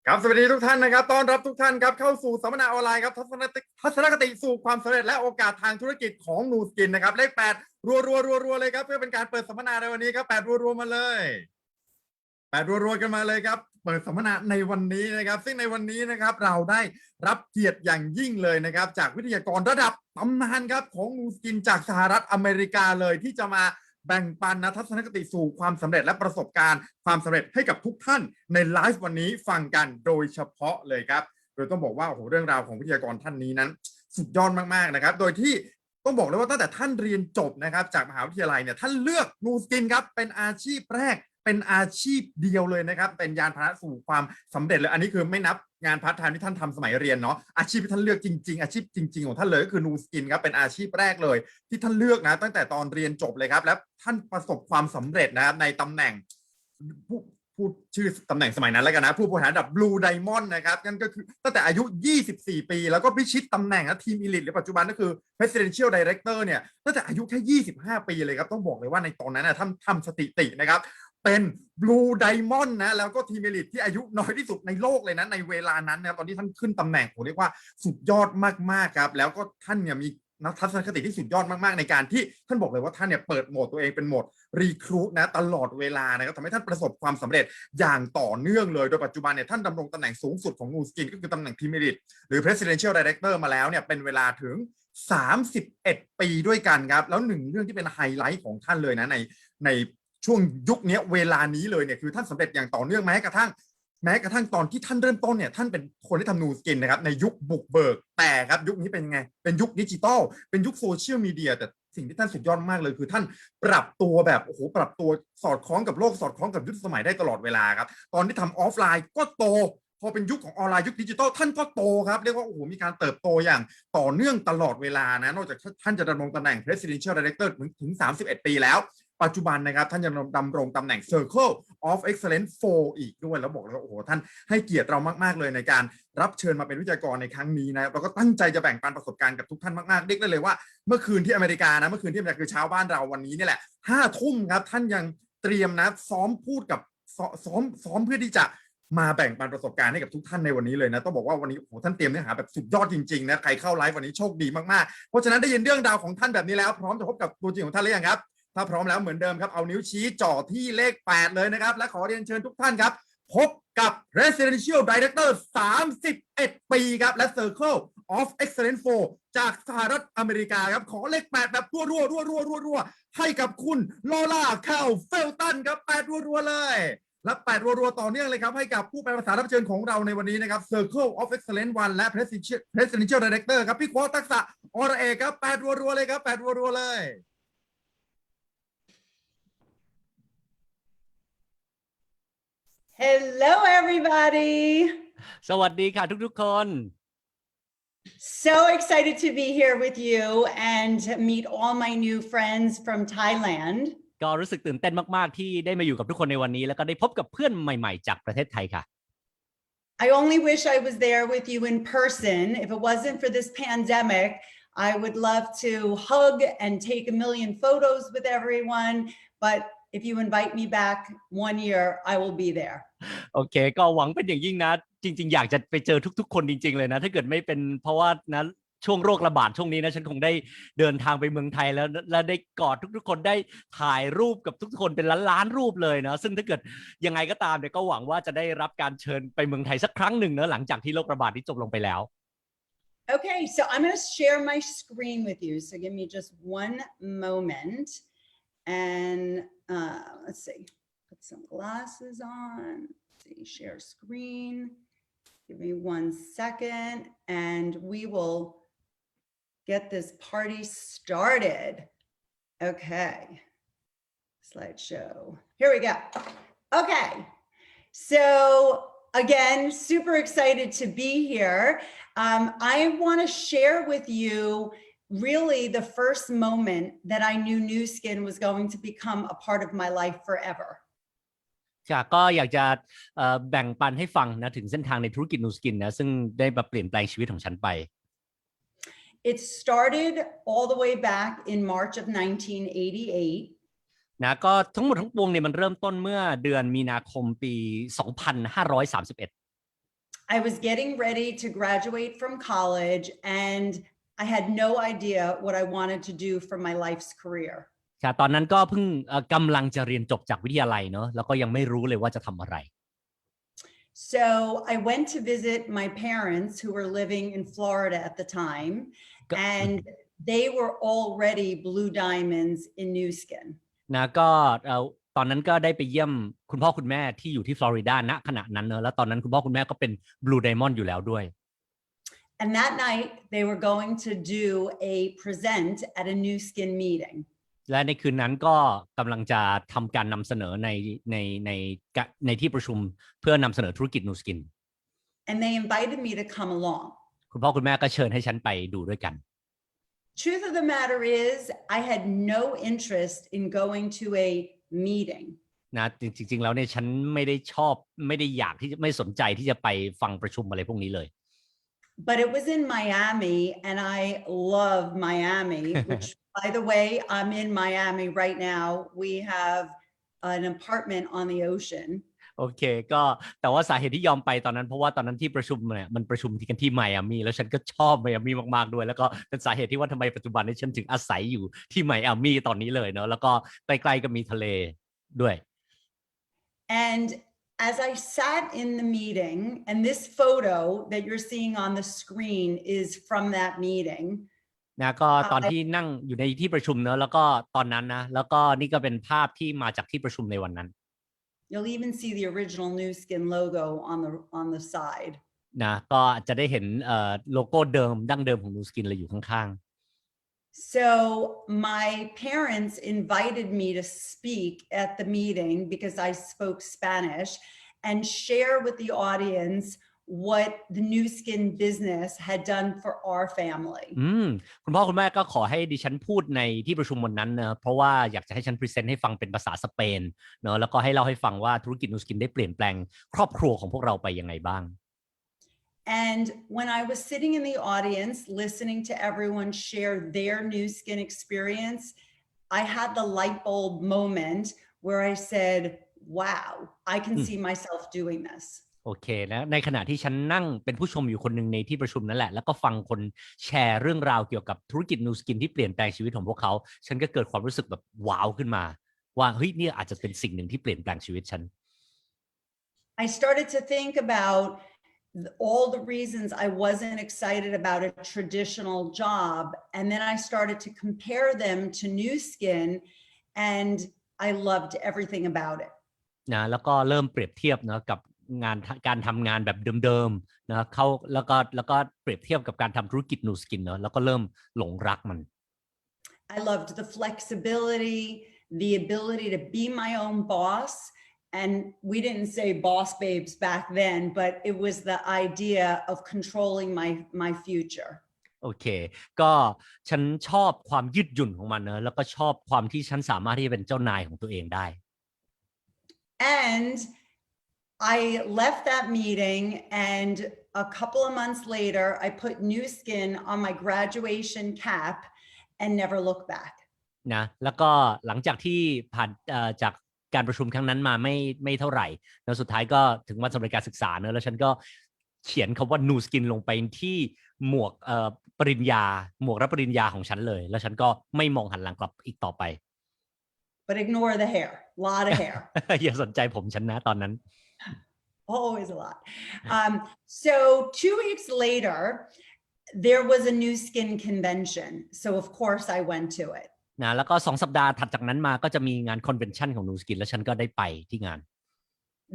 ครับสวัสดีทุกท่านนะครับต้อนรับทุกท่านครับเข้าสู่สัมมนาออนไลน์ครับทัศนคติสู่ความสำเร็จและโอกาสทางธุรกิจของนูสกินนะครับเลข8รัวเลยครับเพื่อเป็นการเปิดสัมมนาในวันนี้ครับ8รัวมาเลย8รัวกันมาเลยครับเปิดสัมมนาในวันนี้นะครับซึ่งในวันนี้นะครับเราได้รับเกียรติอย่างยิ่งเลยนะครับจากวิทยากรระดับตำนานครับของนูสกินจากสหรัฐอเมริกาเลยที่จะมาแบ่งปันทัศนคติสู่ความสำเร็จและประสบการณ์ความสำเร็จให้กับทุกท่านในไลฟ์วันนี้ฟังกันโดยเฉพาะเลยครับโดยต้องบอกว่าโอ้โหเรื่องราวของวิทยากรท่านนี้นั้นสุดยอดมากๆนะครับโดยที่ต้องบอกเลยว่าตั้งแต่ท่านเรียนจบนะครับจากมหาวิทยาลัยเนี่ยท่านเลือกนูสกินครับเป็นอาชีพแรกเป็นอาชีพเดียวเลยนะครับเป็นยานพาหนะสู่ความสำเร็จเลยอันนี้คือไม่นับงานพาร์ทไทม์ที่ท่านทำสมัยเรียนเนาะอาชีพที่ท่านเลือกจริงๆอาชีพจริงๆของท่านเลยก็คือนูสกินครับเป็นอาชีพแรกเลยที่ท่านเลือกนะตั้งแต่ตอนเรียนจบเลยครับและท่านประสบความสำเร็จนะครับในตำแหน่งพูดชื่อตำแหน่งสมัยนั้นแล้วกันนะผู้บริหารระดับ Blue Diamond นะครับนั่นก็คือตั้งแต่อายุ24ปีแล้วก็พิชิตตำแหน่งทีม Elite หรือปัจจุบันก็คือ Presidential Director เนี่ยตั้งแต่อายุแค่25ปีเลยครับต้องบอกเลยว่าในตอนนั้นนะท่านทำสถิตินะครับเป็น Blue Diamond นะแล้วก็ทีม Elite ที่อายุน้อยที่สุดในโลกเลยนะในเวลานั้นนะตอนที่ท่านขึ้นตำแหน่งผมเรียกว่าสุดยอดมากๆครับแล้วก็ท่านเนี่ยมีทัศนคติที่สุดยอดมากๆในการที่ท่านบอกเลยว่าท่านเนี่ยเปิดโหมดตัวเองเป็นโหมดรีครูทนะตลอดเวลานะครับทำให้ท่านประสบความสำเร็จอย่างต่อเนื่องเลยโดยปัจจุบันเนี่ยท่านดำรงตำแหน่งสูงสุดของนูสกินก็คือตำแหน่งทีม Elite หรือ Presidential Director มาแล้วเนี่ยเป็นเวลาถึง31ปีด้วยกันครับแล้วหนึ่งเรื่องที่เป็นไฮไลท์ของท่านเลยนะในช่วงยุคนี้เวลานี้เลยเนี่ยคือท่านสำเร็จอย่างต่อเนื่องแม้กระทั่งตอนที่ท่านเริ่มต้นเนี่ยท่านเป็นคนที่ทำนูสกินนะครับในยุคบุกเบิกแต่ครับยุคนี้เป็นไงเป็นยุคดิจิตอลเป็นยุคโซเชียลมีเดียแต่สิ่งที่ท่านสุดยอดมากเลยคือท่านปรับตัวแบบโอ้โหปรับตัวสอดคล้องกับโลกสอดคล้องกับยุคสมัยได้ตลอดเวลาครับตอนที่ทำออฟไลน์ก็โตพอเป็นยุคของออนไลน์ยุคดิจิตอลท่านก็โตครับเรียกว่าโอ้โหมีการเติบโตอย่างต่อเนื่องตลอดเวลานะนอกจากท่านจะดำรงตำแหน่ง Presidential Director ถึง31ปีแล้วปัจจุบันนะครับท่านยังดำรงตำแหน่ง Circle of Excellence 4 อีกด้วยแล้วบอกเลยว่าโอ้โหท่านให้เกียรติเรามากๆเลยในการรับเชิญมาเป็นวิทยากรในครั้งนี้นะเราก็ตั้งใจจะแบ่งปันประสบการณ์กับทุกท่านมากๆเรียกได้เลยว่าเมื่อคืนที่อเมริกานะเมื่อคืนที่อเมริกาคือเช้าบ้านเราวันนี้นี่แหละ5 ทุ่มครับท่านยังเตรียมนะซ้อมพูดกับซ้อมเพื่อที่จะมาแบ่งปันประสบการณ์ให้กับทุกท่านในวันนี้เลยนะต้องบอกว่าวันนี้โอ้โหท่านเตรียมเนื้อหาแบบสุดยอดจริงๆนะใครเข้าไลฟ์วันนี้โชคดีมากๆเพราะฉะนั้นได้ยินเรื่องราวของท่านแบบนี้แล้วพร้อมจะพบกับตัวจริงของท่านหรือยังครับถ้าพร้อมแล้วเหมือนเดิมครับเอานิ้วชี้จ่อที่เลข8เลยนะครับและขอเรียนเชิญทุกท่านครับพบกับ Presidential Director 31ปีครับและ Circle of Excellence 4 จากสหรัฐอเมริกาครับขอเลข8แบบรัวให้กับคุณลอร่าแคลเฟลตันครับ8รัวเลยและ8รัวต่อเนื่องเลยครับให้กับผู้แปลภาษารับเชิญของเราในวันนี้นะครับ Circle of Excellence 1และ Presidential Director ครับพี่ควอทักษะอรเอกครับ8รัวเลยครับ8รัวเลย Hello, everybody. สวัสดีค่ะทุกๆคน So excited to be here with you and meet all my new friends from Thailand. ก็รู้สึกตื่นเต้นมากๆที่ได้มาอยู่กับทุกคนในวันนี้แล้วก็ได้พบกับเพื่อนใหม่ๆจากประเทศไทยค่ะ I only wish I was there with you in person. If it wasn't for this pandemic, I would love to hug and take a million photos with everyone. But if you invite me back 1 year, I will be there. โอเคก็หวังเป็นอย่างยิ่งนะจริงๆอยากจะไปเจอทุกๆคนจริงๆเลยนะถ้าเกิดไม่เป็นเพราะว่านะช่วงโรคระบาดช่วงนี้นะฉันคงได้เดินทางไปเมืองไทยแล้วได้กอดทุกๆคนได้ถ่ายรูปกับทุกคนเป็นล้านๆรูปเลยนะซึ่งถ้าเกิดยังไงก็ตามเนี่ยก็หวังว่าจะได้รับการเชิญไปเมืองไทยสักครั้งหนึ่งนะหลังจากที่โรคระบาดนี้จบลงไปแล้ว Okay, so I'm going to share my screen with you. So give me just one moment. And let's see, put some glasses on. Let's see, share screen. Give me 1 second and we will get this party started. Okay, slideshow. Here we go. Okay, so again, super excited to be here. I want to share with you really the first moment that I knew Nu Skin was going to become a part of my life forever. ก็อยากจะแบ่งปันให้ฟังนะถึงเส้นทางในธุรกิจนูสกินนะซึ่งได้มาเปลี่ยนแปลงชีวิตของฉันไป It started all the way back in March of 1988. นะก็ทั้งหมดทั้งปวงเนี่ยมันเริ่มต้นเมื่อเดือนมีนาคมปี 2531 I was getting ready to graduate from college and I had no idea what I wanted to do for my life's career. ค่ะตอนนั้นก็เพิ่งกำลังจะเรียนจบจากวิทยาลัยเนาะแล้วก็ยังไม่รู้เลยว่าจะทำอะไร So I went to visit my parents who were living in Florida at the time, and they were already blue diamonds in Nu Skin. นะก็ตอนนั้นก็ได้ไปเยี่ยมคุณพ่อคุณแม่ที่อยู่ที่ฟลอริดาณขณะนั้นเนอะแล้วตอนนั้นคุณพ่อคุณแม่ก็เป็น Blue Diamond อยู่แล้วด้วย And that night they were going to do a present at a Nu Skin meeting. และในคืนนั้นก็กำลังจะทำการนำเสนอในที่ประชุมเพื่อนำเสนอธุรกิจ Nu Skin. And they invited me to come along. คุณพ่อคุณแม่ก็เชิญให้ฉันไปดูด้วยกัน Truth of the matter is, I had no interest in going to a meeting. นะจริงๆแล้วเนี่ยฉันไม่ได้ชอบไม่ได้อยากที่จะไม่สนใจที่จะไปฟังประชุมอะไรพวกนี้เลย But it was in Miami and I love Miami, which by the way, I'm in Miami right now. We have an apartment on the ocean. โอเคก็แต่ว่าสาเหตุที่ยอมไปตอนนั้นเพราะว่าตอนนั้นที่ประชุมเนี่ยมันประชุมกันที่ไมอามี่แล้วฉันก็ชอบไมอามี่มากๆด้วยแล้วก็เป็นสาเหตุที่ว่าทำไมปัจจุบันนี้ฉันถึงอาศัยอยู่ที่ไมอามี่ตอนนี้เลยเนาะแล้วก็ใกล้ๆก็มีทะเลด้วย And as I sat in the meeting, and this photo that you're seeing on the screen is from that meeting. นะก็ตอนที่นั่งอยู่ในที่ประชุมเนอะแล้วก็ตอนนั้นนะแล้วก็นี่ก็เป็นภาพที่มาจากที่ประชุมในวันนั้น You'll even see the original Nu Skin logo on the side. นะก็จะได้เห็นโลโก้เดิมดั้งเดิมของ Nu Skin เลยอยู่ข้างๆ So my parents invited me to speak at the meeting because I spoke Spanish and share with the audience what the Nu Skin business had done for our family. คุณพ่อคุณแม่ก็ขอให้ดิฉันพูดในที่ประชุมวันนั้นนะเพราะว่าอยากจะให้ฉันพรีเซนต์ให้ฟังเป็นภาษาสเปนเนอะแล้วก็ให้เล่าให้ฟังว่าธุรกิจ Nu Skin ได้เปลี่ยนแปลงครอบครัวของพวกเราไปยังไงบ้าง And when I was sitting in the audience listening to everyone share their Nu Skin experience, I had the light bulb moment where I said, wow, I can see myself doing this. โอเคนะในขณะที่ฉันนั่งเป็นผู้ชมอยู่คนหนึ่งในที่ประชุมนั่นแหละแล้วก็ฟังคนแชร์เรื่องราวเกี่ยวกับธุรกิจ Nu Skin ที่เปลี่ยนแปลงชีวิตของพวกเขาฉันก็เกิดความรู้สึกแบบว้าวขึ้นมาว่าเฮ้ยนี่อาจจะเป็นสิ่งหนึ่งที่เปลี่ยนแปลงชีวิตฉัน I started to think about all the reasons I wasn't excited about a traditional job, and then I started to compare them to Nu Skin, and I loved everything about it. นะแล้วก็เริ่มเปรียบเทียบนะกับงานการทำงานแบบเดิมๆนะเขาแล้วก็เปรียบเทียบกับการทำธุรกิจ Nu Skin เนอะแล้วก็เริ่มหลงรักมัน I loved the flexibility, the ability to be my own boss, and we didn't say boss babes back then, but it was the idea of controlling my future. โอเคก็ฉันชอบความยืดหยุ่นของมันเนอะแล้วก็ชอบความที่ฉันสามารถที่จะเป็นเจ้านายของตัวเองได้ And I left that meeting, and a couple of months later, I put Nu Skin on my graduation cap and never looked back. นะแล้วก็หลังจากที่ผ่านจากการประชุมครั้งนั้นมาไม่เท่าไหร่แล้วสุดท้ายก็ถึงวันสำเร็จการศึกษาเนอะแล้วฉันก็เขียนคำว่า Nu Skin ลงไปที่หมวกปริญญาหมวกรับปริญญาของฉันเลยแล้วฉันก็ไม่มองหันหลังกลับอีกต่อไป But ignore the hair, a lot of hair. อย่าสนใจผมฉันนะตอนนั้น Always a lot. So 2 weeks later, there was a Nu Skin convention. So of course I went to it. นะแล้วก็2 สัปดาห์ถัดจากนั้นมาก็จะมีงานคอนเวนชั่นของ Nu Skin แล้วฉันก็ได้ไปที่งาน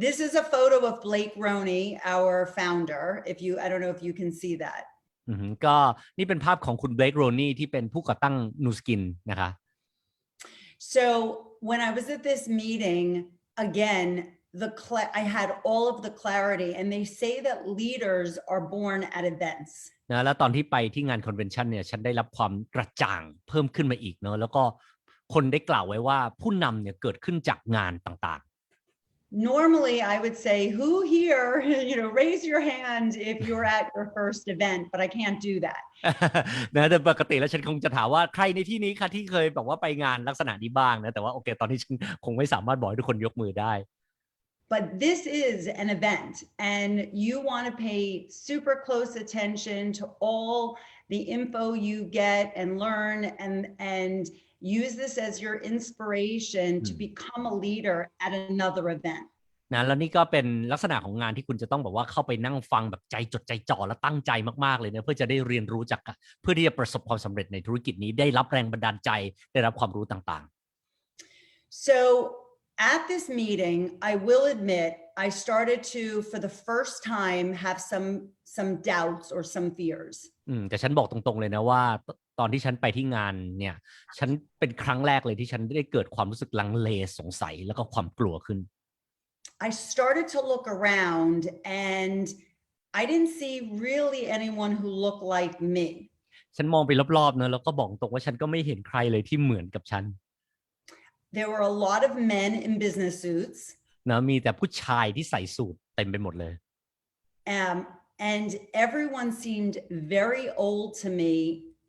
This is a photo of Blake Roney, our founder. I don't know if you can see that. ก็นี่เป็นภาพของคุณ Blake Roney ที่เป็นผู้ก่อตั้ง Nu Skin นะคะ So when I was at this meeting, again, I had all of the clarity, and they say that leaders are born at events. นะแล้วตอนที่ไปที่งานคอนเวนชั่นเนี่ยฉันได้รับความกระจ่างเพิ่มขึ้นมาอีกเนอะแล้วก็คนได้กล่าวไว้ว่าผู้นำเนี่ยเกิดขึ้นจากงานต่างๆ Normally I would say, who here, raise your hand if you're at your first event, but I can't do that. นะแต่ปกติแล้วฉันคงจะถามว่าใครในที่นี้คะที่เคยแบบว่าไปงานลักษณะนี้บ้างนะแต่ว่าโอเคตอนนี้ฉันคงไม่สามารถบอกให้ทุกคนยกมือได้ but this is an event and you want to pay super close attention to all the info you get and learn and use this as your inspiration to become a leader at another event. นะแล้วนี่ก็เป็นลักษณะของงานที่คุณจะต้องแบบว่าเข้าไปนั่งฟังแบบใจจดใจจ่อและตั้งใจมากๆเลยนะเพื่อจะได้เรียนรู้จากเพื่อที่จะประสบความสำเร็จในธุรกิจนี้ได้รับแรงบันดาลใจได้รับความรู้ต่างๆ So at this meeting, I will admit I started to, for the first time, have some doubts or some fears. แต่ฉันบอกตรงๆเลยนะว่าตอนที่ฉันไปที่งานเนี่ยฉันเป็นครั้งแรกเลยที่ฉันได้เกิดความรู้สึกลังเลสงสัยแล้วก็ความกลัวขึ้น I started to look around and I didn't see really anyone who looked like me. ฉันมองไปรอบๆนะแล้วก็บอกตรงว่าฉันก็ไม่เห็นใครเลยที่เหมือนกับฉัน There were a lot of men in business suits. นะมีแต่ผู้ชายที่ใส่สูทเต็มไปหมดเลย And everyone seemed very old to me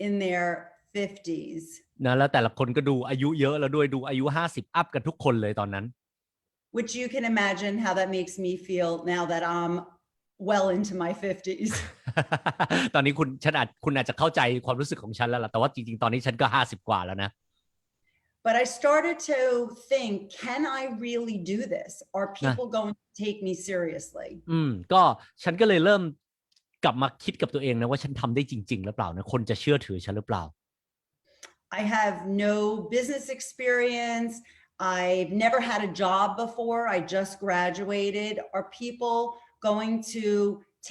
in their 50s. นะแล้วแต่ละคนก็ดูอายุเยอะแล้วด้วยดูอายุ50อัพกันทุกคนเลยตอนนั้น Which you can imagine how that makes me feel now that I'm well into my 50s. ตอนนี้คุณอาจจะเข้าใจความรู้สึกของฉันแล้วล่ะแต่ว่าจริงๆตอนนี้ฉันก็50กว่าแล้วนะ But I started to think, can I really do this? Are people going to take me seriously? ก็ฉันก็เลยเริ่มกลับมาคิดกับตัวเองนะว่าฉันทำได้จริงๆหรือเปล่านะคนจะเชื่อถือฉันหรือเปล่า I have no business experience. I've never had a job before. I just graduated. Are people going to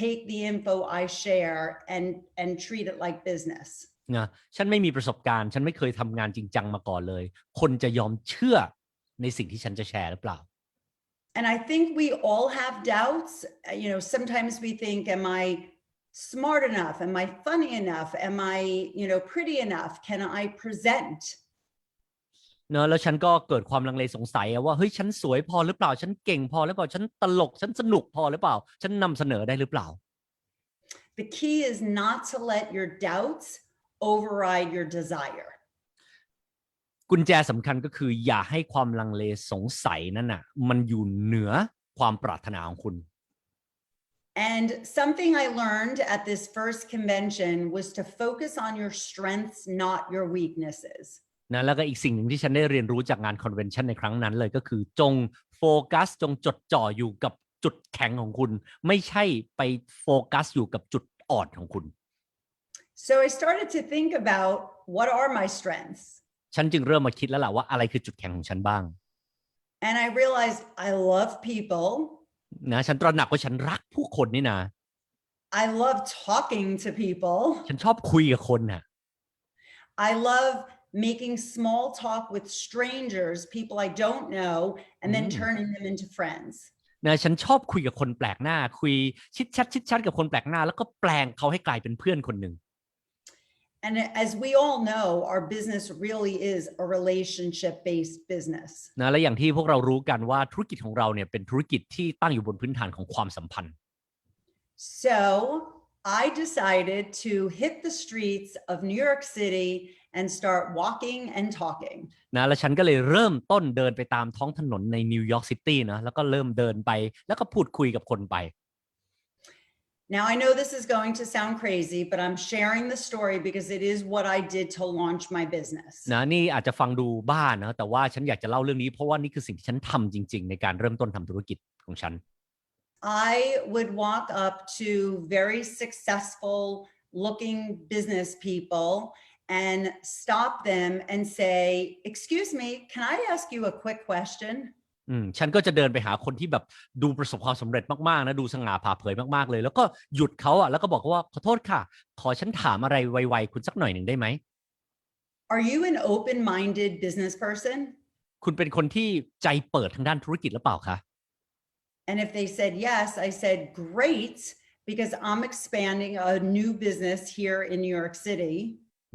take the info I share and treat it like business? นะฉันไม่มีประสบการณ์ฉันไม่เคยทำงานจริงจังมาก่อนเลยคนจะยอมเชื่อในสิ่งที่ฉันจะแชร์หรือเปล่า And I think we all have doubts. Sometimes we think, am I smart enough? Am I funny enough? Am I, pretty enough? Can I present? เนอะแล้วฉันก็เกิดความลังเลสงสัยว่าเฮ้ยฉันสวยพอหรือเปล่าฉันเก่งพอหรือเปล่าฉันตลกฉันสนุกพอหรือเปล่าฉันนำเสนอได้หรือเปล่า The key is not to let your doubts override your desire. กุญแจสำคัญก็คืออย่าให้ความลังเลสงสัยนั่นน่ะมันอยู่เหนือความปรารถนาของคุณ And something I learned at this first convention was to focus on your strengths, not your weaknesses. นะแล้วก็อีกสิ่งหนึ่งที่ฉันได้เรียนรู้จากงานคอนเวนชั่นในครั้งนั้นเลยก็คือจงโฟกัสจงจดจ่ออยู่กับจุดแข็งของคุณไม่ใช่ไปโฟกัสอยู่กับจุดอ่อนของคุณ So I started to think about what are my strengths. ฉันจึงเริ่มมาคิดแล้วล่ะว่าอะไรคือจุดแข็งของฉันบ้าง And I realized I love people. นะฉันตระหนักว่าฉันรักผู้คนนี่นะ I love talking to people. ฉันชอบคุยกับคนน่ะ I love making small talk with strangers, people I don't know, and then turning them into friends. นะฉันชอบคุยกับคนแปลกหน้าคุยชิดชัดกับคนแปลกหน้าแล้วก็แปลงเขาให้กลายเป็นเพื่อนคนหนึ่ง And as we all know, our business really is a relationship-based business. นะและอย่างที่พวกเรารู้กันว่าธุรกิจของเราเนี่ยเป็นธุรกิจที่ตั้งอยู่บนพื้นฐานของความสัมพันธ์ So I decided to hit the streets of New York City and start walking and talking. นะแล้วฉันก็เลยเริ่มต้นเดินไปตามท้องถนนในนิวยอร์กซิตี้นะแล้วก็เริ่มเดินไปแล้วก็พูดคุยกับคนไป Now I know this is going to sound crazy, but I'm sharing the story because it is what I did to launch my business. นะนี่อาจจะฟังดูบ้านะแต่ว่าฉันอยากจะเล่าเรื่องนี้เพราะว่านี่คือสิ่งที่ฉันทำจริงๆในการเริ่มต้นทำธุรกิจของฉัน I would walk up to very successful looking business people and stop them and say, "Excuse me, can I ask you a quick question?" ฉันก็จะเดินไปหาคนที่แบบดูประสบความสำเร็จมากๆนะดูสง่าผ่าเผยมากๆเลยแล้วก็หยุดเขาอ่ะแล้วก็บอกว่าขอโทษค่ะขอฉันถามอะไรไวๆคุณสักหน่อยหนึ่งได้ไหม Are you an open-minded business person? คุณเป็นคนที่ใจเปิดทางด้านธุรกิจหรือเปล่าคะ And if they said yes, I said, "Great, because I'm expanding a new business here in New York City."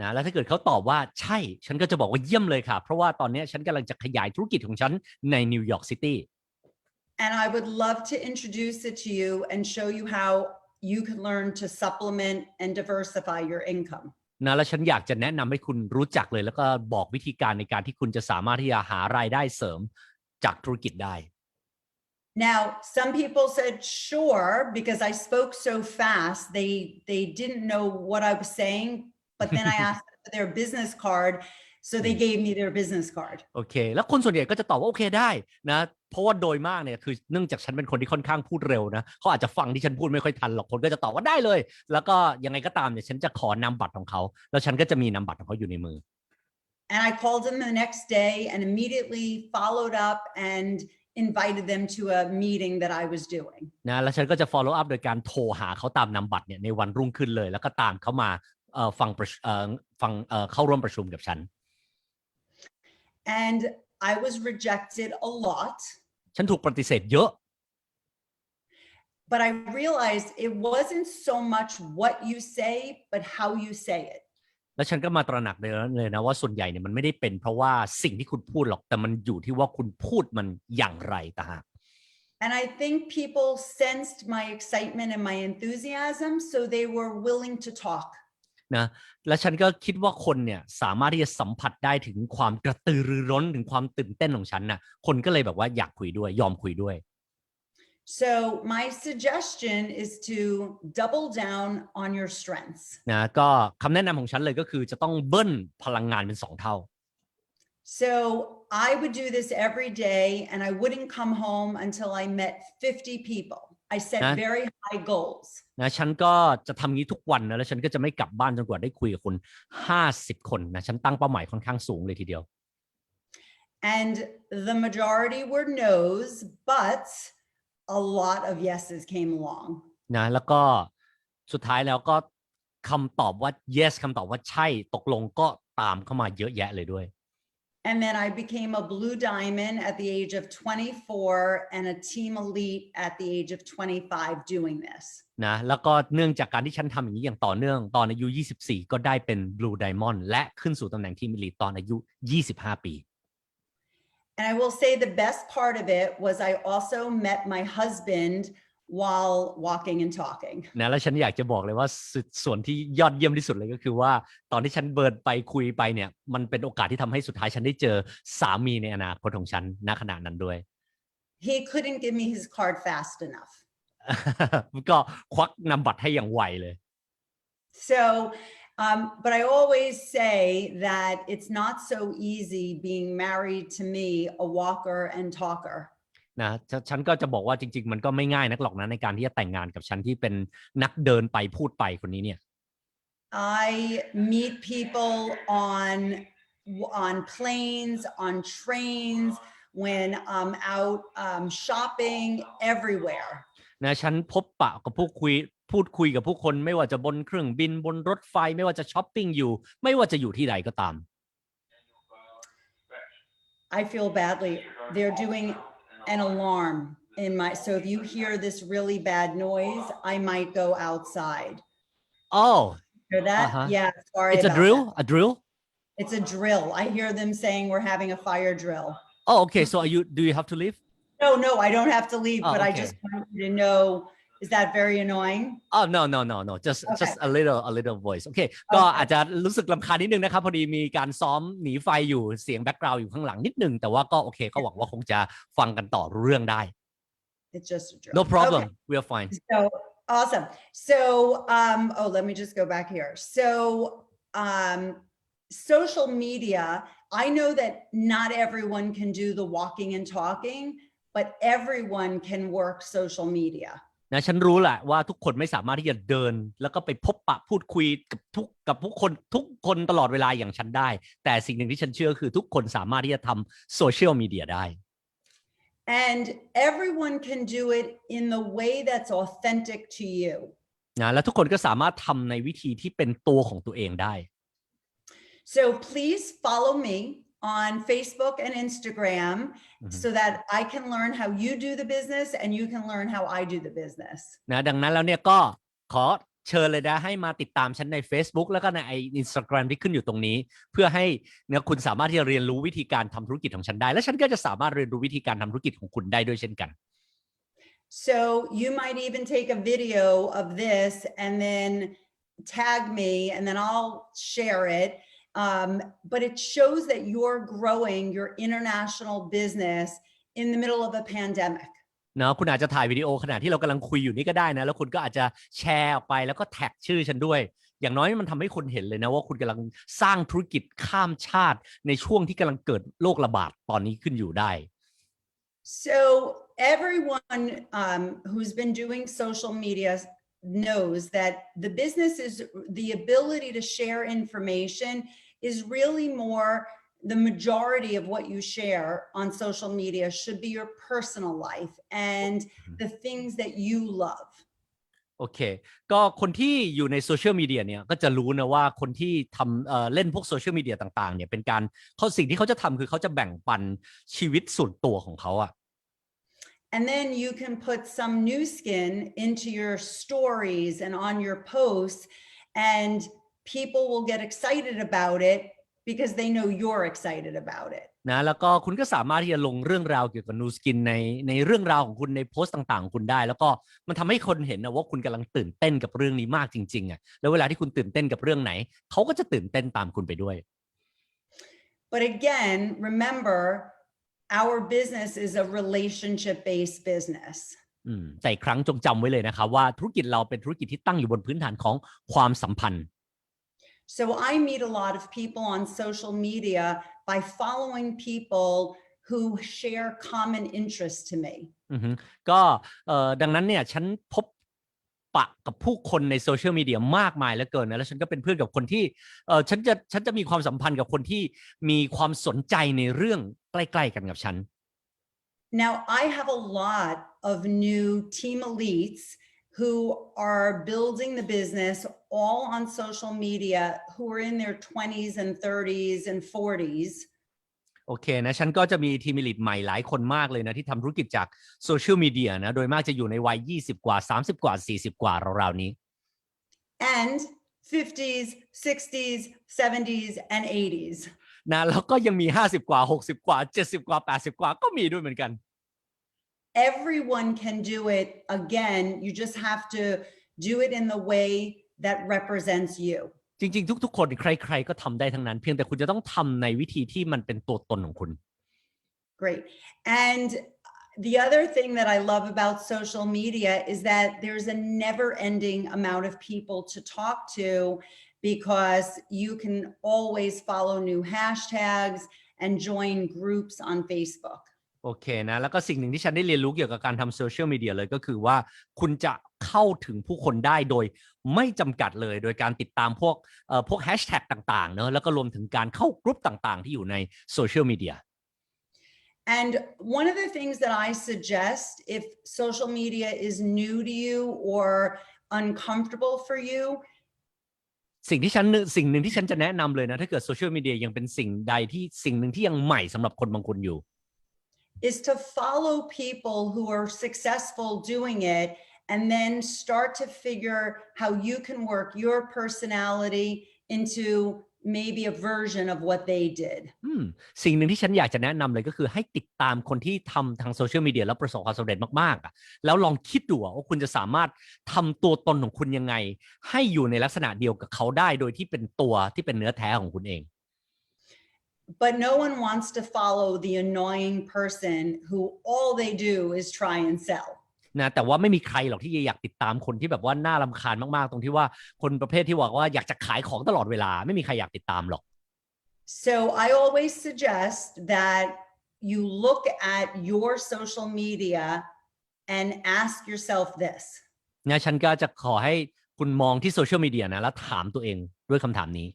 นะแล้วถ้าเกิดเขาตอบว่าใช่ฉันก็จะบอกว่าเยี่ยมเลยค่ะเพราะว่าตอนนี้ฉันกำลังจะขยายธุรกิจของฉันในนิวยอร์กซิตี้ And I would love to introduce it to you and show you how you can learn to supplement and diversify your income. นะแล้วฉันอยากจะแนะนำให้คุณรู้จักเลยแล้วก็บอกวิธีการในการที่คุณจะสามารถที่จะหารายได้เสริมจากธุรกิจได้ Now, some people said sure because I spoke so fast. They didn't know what I was saying, but then I asked for their business card, so they gave me their business card. โอเคแล้วคนส่วนใหญ่ก็จะตอบว่าโอเคได้นะเพราะว่าโดยมากเนี่ยคือเนื่องจากฉันเป็นคนที่ค่อนข้างพูดเร็วนะเขาอาจจะฟังที่ฉันพูดไม่ค่อยทันหรอกคนก็จะตอบว่าได้เลยแล้วก็ยังไงก็ตามเนี่ยฉันจะขอนามบัตรของเขาแล้วฉันก็จะมีนามบัตรของเขาอยู่ในมือ And I called them the next day and immediately followed up and invited them to a meeting that I was doing. นะแล้วฉันก็จะ follow up โดยการโทรหาเขาตามนามบัตรเนี่ยในวันรุ่งขึ้นเลยแล้วก็ตามเขามาเข้าร่วมประชุมกับฉัน And I was rejected a lot. ฉันถูกปฏิเสธเยอะ But I realized it wasn't so much what you say, but how you say it. แล้วฉันก็มาตระหนักเลยนะว่าส่วนใหญ่เนี่ยมันไม่ได้เป็นเพราะว่าสิ่งที่คุณพูดหรอกแต่มันอยู่ที่ว่าคุณพูดมันอย่างไรต่างหาก And I think people sensed my excitement and my enthusiasm, so they were willing to talk. นะและฉันก็คิดว่าคนเนี่ยสามารถที่จะสัมผัสได้ถึงความกระตือรือร้นถึงความตื่นเต้นของฉันนะคนก็เลยแบบว่าอยากคุยด้วยยอมคุยด้วย So my suggestion is to double down on your strengths. นะก็คำแนะนำของฉันเลยก็คือจะต้องเบิ้ลพลังงานเป็น2 เท่า So I would do this every day and I wouldn't come home until I met 50 people. I set very high goals. นะฉันก็จะทำงี้ทุกวันนะแล้วฉันก็จะไม่กลับบ้านจนกว่าได้คุยกับคน50 คนนะฉันตั้งเป้าหมายค่อนข้างสูงเลยทีเดียว And the majority were no's, but a lot of yeses came along. นะแล้วก็สุดท้ายแล้วก็คำตอบว่า yes คำตอบว่าใช่ตกลงก็ตามเข้ามาเยอะแยะเลยด้วย And then I became a blue diamond at the age of 24 and a team elite at the age of 25 doing this. นะแล้วก็เนื่องจากการที่ฉันทำอย่างนี้อย่างต่อเนื่องตอนอายุ24ก็ได้เป็น blue diamond และขึ้นสู่ตำแหน่งทีม elite ตอนอายุ25 ปี And I will say the best part of it was I also met my husband while walking and talking. นะแล้วฉันอยากจะบอกเลยว่าส่วนที่ยอดเยี่ยมที่สุดเลยก็คือว่าตอนที่ฉันเบิร์นไปคุยไปเนี่ยมันเป็นโอกาสที่ทำให้สุดท้ายฉันได้เจอสามีในอนาคตของฉันณขณะนั้นด้วย He couldn't give me his card fast enough. ก็ควักนำบัตรให้อย่างไวเลย So, but I always say that it's not so easy being married to me, a walker and talker. นะฉันก็จะบอกว่าจริงๆมันก็ไม่ง่ายนักหรอกนะในการที่จะแต่งงานกับฉันที่เป็นนักเดินไปพูดไปคนนี้เนี่ย I meet people on planes, on trains, when I'm out shopping everywhere. นะฉันพบปะกับพูดคุยกับผู้คนไม่ว่าจะบนเครื่องบินบนรถไฟไม่ว่าจะช้อปปิ้งอยู่ไม่ว่าจะอยู่ที่ใดก็ตาม I feel badly. They're doing an alarm in my, so if you hear this really bad noise, I might go outside. Oh, Hear that? Yeah, sorry. It's a about drill? that. A drill? It's a drill. I hear them saying we're having a fire drill. Oh, okay. So do you have to leave? No, I don't have to leave, but I okay. just want you to know, is that very annoying? Oh, no. Just a little voice. Okay. ก็อาจจะรู้สึกรำคาญนิดนึงนะครับพอดีมีการซ้อมหนีไฟอยู่เสียงแบ็กกราวด์อยู่ข้างหลังนิดนึงแต่ว่าก็โอเคก็หวังว่าคงจะฟังกันต่อรู้เรื่องได้ It's just a drill. No problem. Okay. We are fine. So awesome. So, let me just go back here. So, social media, I know that not everyone can do the walking and talking, but everyone can work social media. นะฉันรู้แหละว่าทุกคนไม่สามารถที่จะเดินแล้วก็ไปพบปะพูดคุยกับทุกคนตลอดเวลาอย่างฉันได้แต่สิ่งหนึ่งที่ฉันเชื่อคือทุกคนสามารถที่จะทำโซเชียลมีเดียได้ And everyone can do it in the way that's authentic to you. นะและทุกคนก็สามารถทำในวิธีที่เป็นตัวของตัวเองได้ So please follow me on Facebook and Instagram so that I can learn how you do the business and you can learn how I do the business. นะดังนั้นแล้วเนี่ยก็ขอเชิญเลยนะให้มาติดตามฉันใน Facebook แล้วก็ใน Instagram ที่ขึ้นอยู่ตรงนี้เพื่อให้เนี่ยคุณสามารถที่จะเรียนรู้วิธีการทำธุรกิจของฉันได้และฉันก็จะสามารถเรียนรู้วิธีการทำธุรกิจของคุณได้ด้วยเช่นกัน So you might even take a video of this and then tag me and then I'll share it. But it shows that you're growing your international business in the middle of a pandemic. เนาะคุณอาจจะถ่ายวิดีโอขณะที่เรากำลังคุยอยู่นี่ก็ได้นะแล้วคุณก็อาจจะแชร์ออกไปแล้วก็แท็กชื่อฉันด้วยอย่างน้อยมันทำให้คนเห็นเลยนะว่าคุณกำลังสร้างธุรกิจข้ามชาติในช่วงที่กำลังเกิดโรคระบาดตอนนี้ขึ้นอยู่ได้ So everyone who's been doing social media knows that the business is the ability to share information is really more the majority of what you share on social media should be your personal life and the things that you love. โอเคก็คนที่อยู่ในโซเชียลมีเดียเนี่ยก็จะรู้นะว่าคนที่ทำเล่นพวกโซเชียลมีเดียต่างๆเนี่ยเป็นการสิ่งที่เขาจะทำคือเขาจะแบ่งปันชีวิตส่วนตัวของเขาอะ And then you can put some new skin into your stories and on your posts, and people will get excited about it because they know you're excited about it. นะแล้วก็คุณก็สามารถที่จะลงเรื่องราวเกี่ยวกับนูสกินในเรื่องราวของคุณในโพสต์ต่างๆของคุณได้แล้วก็มันทำให้คนเห็นนะว่าคุณกำลังตื่นเต้นกับเรื่องนี้มากจริงๆอ่ะแล้วเวลาที่คุณตื่นเต้นกับเรื่องไหนเขาก็จะตื่นเต้นตามคุณไปด้วย But again, remember, our business is a relationship-based business. แต่อีกครั้งจงจำไว้เลยนะครับว่าธุรกิจเราเป็นธุรกิจที่ตั้งอยู่บนพื้นฐานของความสัมพันธ์ So I meet a lot of people on social media by following people who share common interests to me. ก็ดังนั้นเนี่ยฉันพบปะกับผู้คนในโซเชียลมีเดียมากมายเหลือเกินนะแล้วฉันก็เป็นเพื่อนกับคนที่ฉันจะมีความสัมพันธ์กับคนที่มีความสนใจในเรื่องใกล้ๆกันกับฉัน Now I have a lot of new team elites who are building the business all on social media who are in their 20s and 30s and 40s. โอเคนะฉันก็จะมีทีมลีดใหม่หลายคนมากเลยนะที่ทำธุรกิจจากโซเชียลมีเดียนะโดยมากจะอยู่ในวัย20กว่า30กว่า40กว่าราวๆนี้ And 50s, 60s, 70s and 80s. นะแล้วก็ยังมี50กว่า60กว่า70กว่า80กว่าก็มีด้วยเหมือนกัน Everyone can do it. Again, you just have to do it in the way that represents you. จริงๆทุกๆคนใครๆก็ทำได้ทั้งนั้นเพียงแต่คุณจะต้องทำในวิธีที่มันเป็นตัวตนของคุณ Great. And the other thing that I love about social media is that there's a never-ending amount of people to talk to because you can always follow new hashtags and join groups on Facebook. โอเคนะแล้วก็สิ่งหนึ่งที่ฉันได้เรียนรู้เกี่ยวกับการทำโซเชียลมีเดียเลยก็คือว่าคุณจะเข้าถึงผู้คนได้โดยไม่จำกัดเลยโดยการติดตามพวกแฮชแท็กต่างๆเนอะแล้วก็รวมถึงการเข้ากลุ่มต่างๆที่อยู่ในโซเชียลมีเดีย And one of the things that I suggest if social media is new to you or uncomfortable for you สิ่งหนึ่งที่ฉันจะแนะนำเลยนะถ้าเกิดโซเชียลมีเดียยังเป็นสิ่งหนึ่งที่ยังใหม่สำหรับคนบางคนอยู่ is to follow people who are successful doing it and then start to figure how you can work your personality into maybe a version of what they did. สิ่งหนึ่งที่ฉันอยากจะแนะนำเลยก็คือให้ติดตามคนที่ทำทางโซเชียลมีเดียแล้วประสบความสำเร็จมากๆแล้วลองคิดดูว่าคุณจะสามารถทำตัวตนของคุณยังไงให้อยู่ในลักษณะเดียวกับเขาได้โดยที่เป็นตัวที่เป็นเนื้อแท้ของคุณเอง But no one wants to follow the annoying person who all they do is try and sell. นะแต่ว่าไม่มีใครหรอกที่อยากติดตามคนที่แบบว่าน่ารำคาญมากๆตรงที่ว่าคนประเภทที่บอกว่าอยากจะขายของตลอดเวลาไม่มีใครอยากติดตามหรอก So I always suggest that you look at your social media and ask yourself this. นะฉันก็จะขอให้คุณมองที่โซเชียลมีเดียนะแล้วถามตัวเองด้วยคำถามนี้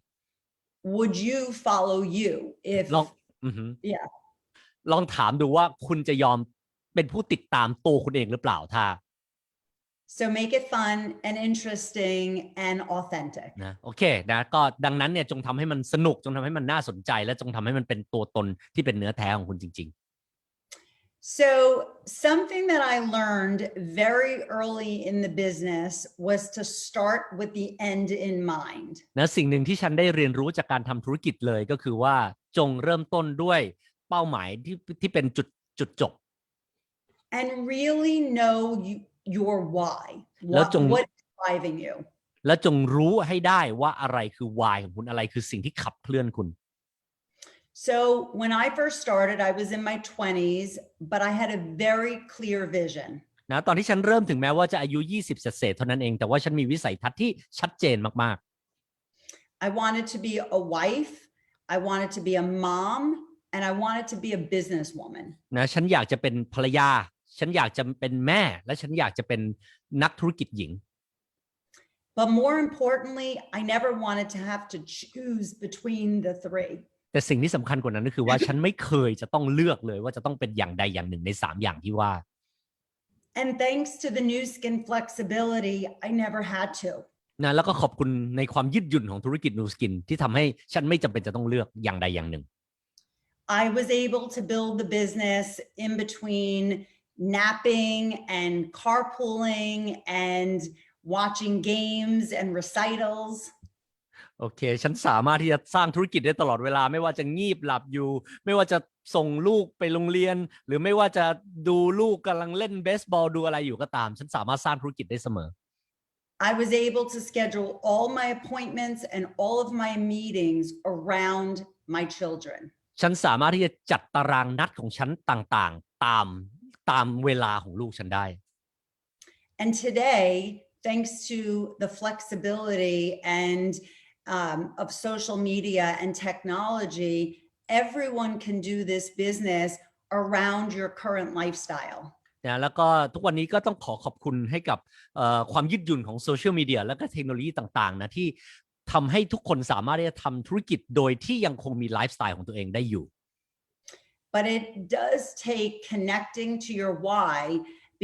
Would you follow you if ลองถามดูว่าคุณจะยอมเป็นผู้ติดตามตัวคุณเองหรือเปล่าถ้า So make it fun and interesting and authentic. นะโอเคนะก็ดังนั้นเนี่ยจงทำให้มันสนุกจงทำให้มันน่าสนใจและจงทำให้มันเป็นตัวตนที่เป็นเนื้อแท้ของคุณจริงๆ So something that I learned very early in the business was to start with the end in mind. นะสิ่งหนึ่งที่ฉันได้เรียนรู้จากการทำธุรกิจเลยก็คือว่าจงเริ่มต้นด้วยเป้าหมายที่เป็นจุดจบ And really know your why. What is driving you? และจงรู้ให้ได้ว่าอะไรคือ why ของคุณอะไรคือสิ่งที่ขับเคลื่อนคุณ So when I first started, I was in my 20s, but I had a very clear vision. นะตอนที่ฉันเริ่มถึงแม้ว่าจะอายุ20เศษๆเท่านั้นเองแต่ว่าฉันมีวิสัยทัศน์ที่ชัดเจนมาก I wanted to be a wife, I wanted to be a mom, and I wanted to be a businesswoman. ๆนะฉันอยากจะเป็นภรรยาฉันอยากจะเป็นแม่และฉันอยากจะเป็นนักธุรกิจหญิง But more importantly, I never wanted to have to choose between the three. แต่สิ่งที่สำคัญกว่านั้นก็คือว่า ฉันไม่เคยจะต้องเลือกเลยว่าจะต้องเป็นอย่างใดอย่างหนึ่งใน3อย่างที่ว่า And thanks to the new skin flexibility, I never had to. นะแล้วก็ขอบคุณในความยืดหยุ่นของธุรกิจนูสกินที่ทำให้ฉันไม่จำเป็นจะต้องเลือกอย่างใดอย่างหนึ่ง I was able to build the business in between napping and carpooling and watching games and recitals. โอเคฉันสามารถที่จะสร้างธุรกิจได้ตลอดเวลาไม่ว่าจะงีบหลับอยู่ไม่ว่าจะส่งลูกไปโรงเรียนหรือไม่ว่าจะดูลูกกำลังเล่นเบสบอลดูอะไรอยู่ก็ตามฉันสามารถสร้างธุรกิจได้เสมอ I was able to schedule all my appointments and all of my meetings around my children. ฉันสามารถที่จะจัดตารางนัดของฉันต่างๆตามเวลาของลูกฉันได้ And today, thanks to the flexibility and of social media and technology, everyone can do this business around your current lifestyle. นะแล้วก็ทุกวันนี้ก็ต้องขอบคุณให้กับความยืดหยุ่นของโซเชียลมีเดียและก็เทคโนโลยีต่างๆนะที่ทำให้ทุกคนสามารถที่จะทำธุรกิจโดยที่ยังคงมีไลฟ์สไตล์ของตัวเองได้อยู่ But it does take connecting to your why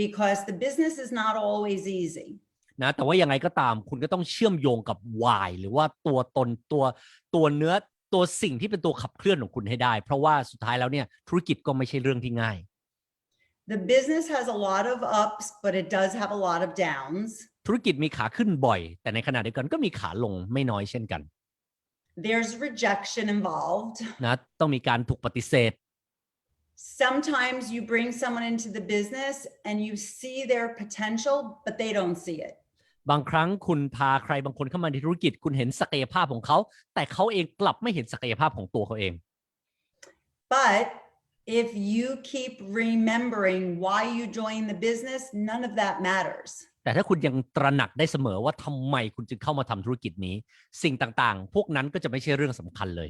because the business is not always easy. นะแต่ว่ายังไงก็ตามคุณก็ต้องเชื่อมโยงกับ why หรือว่าตัวตนตัวเนื้อตัวสิ่งที่เป็นตัวขับเคลื่อนของคุณให้ได้เพราะว่าสุดท้ายแล้วเนี่ยธุรกิจก็ไม่ใช่เรื่องที่ง่าย The business has a lot of ups, but it does have a lot of downs. ธุรกิจมีขาขึ้นบ่อยแต่ในขณะเดียวกันก็มีขาลงไม่น้อยเช่นกัน There's rejection involved. นะต้องมีการถูกปฏิเสธ Sometimes you bring someone into the business and you see their potential, but they don't see it. บางครั้งคุณพาใครบางคนเข้ามาในธุรกิจคุณเห็นศักยภาพของเขาแต่เขาเองกลับไม่เห็นศักยภาพของตัวเขาเอง But if you keep remembering why you joined the business, none of that matters. แต่ถ้าคุณยังตระหนักได้เสมอว่าทำไมคุณจึงเข้ามาทำธุรกิจนี้สิ่งต่างๆพวกนั้นก็จะไม่ใช่เรื่องสำคัญเลย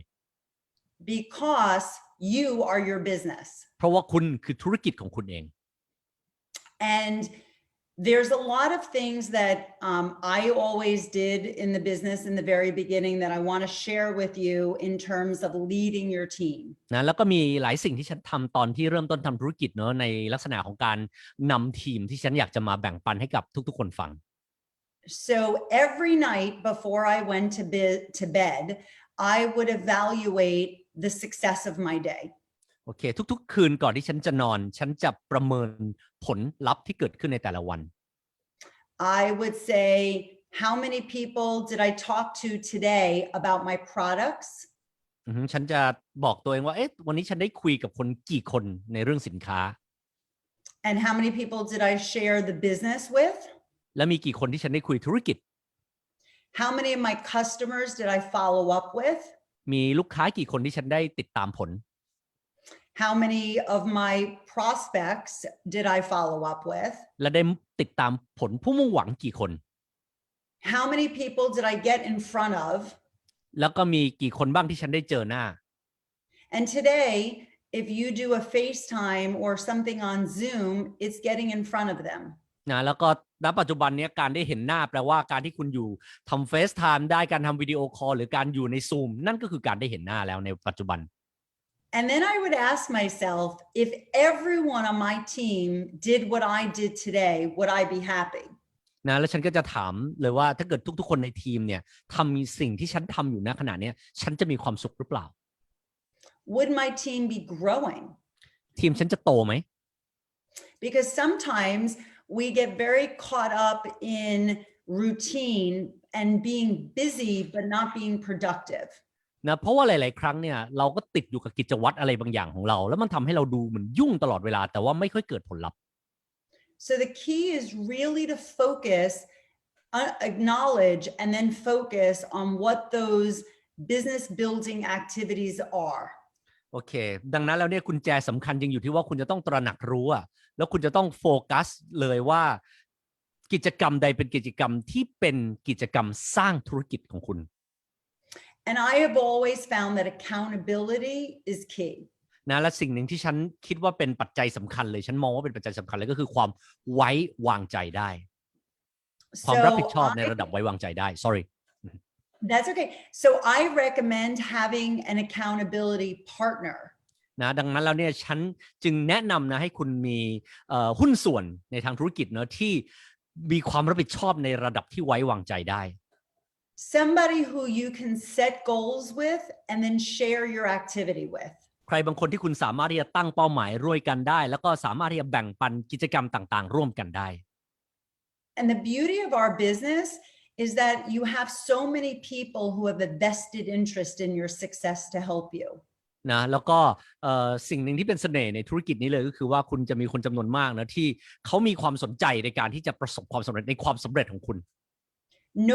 Because you are your business. เพราะว่าคุณคือธุรกิจของคุณเอง And there's a lot of things that I always did in the business in the very beginning that I want to share with you in terms of leading your team. นะแล้วก็มีหลายสิ่งที่ฉันทำตอนที่เริ่มต้นทำธุรกิจเนอะในลักษณะของการนำทีมที่ฉันอยากจะมาแบ่งปันให้กับทุกๆคนฟัง So every night before I went to bed, I would evaluate the success of my day. โอเคทุกๆคืนก่อนที่ฉันจะนอนฉันจะประเมินผลลัพธ์ที่เกิดขึ้นในแต่ละวัน I would say, how many people did I talk to today about my products? ฉันจะบอกตัวเองว่าเอ๊ะวันนี้ฉันได้คุยกับคนกี่คนในเรื่องสินค้า And how many people did I share the business with? และมีกี่คนที่ฉันได้คุยธุรกิจ How many of my customers did I follow up with? มีลูกค้ากี่คนที่ฉันได้ติดตามผล How many of my prospects did I follow up with? และได้ติดตามผลผู้มุ่งหวังกี่คน How many people did I get in front of? แล้วก็มีกี่คนบ้างที่ฉันได้เจอหน้า And today, if you do a FaceTime or something on Zoom, it's getting in front of them. นะแล้วก็ณปัจจุบันนี้การได้เห็นหน้าแปลว่าการที่คุณอยู่ทำ FaceTime ได้การทำวิดีโอคอลหรือการอยู่ใน Zoom นั่นก็คือการได้เห็นหน้าแล้วในปัจจุบัน And then I would ask myself, if everyone on my team did what I did today, would I be happy? นะแล้วฉันก็จะถามเลยว่าถ้าเกิดทุกๆคนในทีมเนี่ยทำสิ่งที่ฉันทำอยู่ณขณะนี้ฉันจะมีความสุขหรือเปล่า Would my team be growing? ทีมฉันจะโตไหม Because sometimes we get very caught up in routine and being busy but not being productive. นะเพราะว่าหลายๆครั้งเนี่ยเราก็ติดอยู่กับกิจวัตรอะไรบางอย่างของเราแล้วมันทำให้เราดูเหมือนยุ่งตลอดเวลาแต่ว่าไม่ค่อยเกิดผลลัพธ์ So the key is really to focus, acknowledge, and then focus on what those business building activities are. โอเคดังนั้นแล้วเนี่ยกุญแจสำคัญยังอยู่ที่ว่าคุณจะต้องตระหนักรู้อะแล้วคุณจะต้องโฟกัสเลยว่ากิจกรรมใดเป็นกิจกรรมที่เป็นกิจกรรมสร้างธุรกิจของคุณ And I have always found that accountability is key. นะและสิ่งหนึ่งที่ฉันคิดว่าเป็นปัจจัยสำคัญเลยฉันมองว่าเป็นปัจจัยสำคัญเลยก็คือความไว้วางใจได้ความรับผิดชอบในระดับไว้วางใจได้ sorry That's okay. So I recommend having an accountability partner. นะดังนั้นแล้วเนี่ยฉันจึงแนะนำนะให้คุณมีหุ้นส่วนในทางธุรกิจเนอะที่มีความรับผิดชอบในระดับที่ไว้วางใจได้ Somebody who you can set goals with and then share your activity with. ใครบางคนที่คุณสามารถที่จะตั้งเป้าหมายร่วมกันได้แล้วก็สามารถที่จะแบ่งปันกิจกรรมต่างๆร่วมกันได้ And the beauty of our business is that you have so many people who have a vested interest in your success to help you. นะแล้วก็สิ่งหนึ่งที่เป็นเสน่ห์ในธุรกิจนี้เลยก็คือว่าคุณจะมีคนจำนวนมากนะที่เขามีความสนใจในการที่จะประสบความสำเร็จในความสำเร็จของคุณ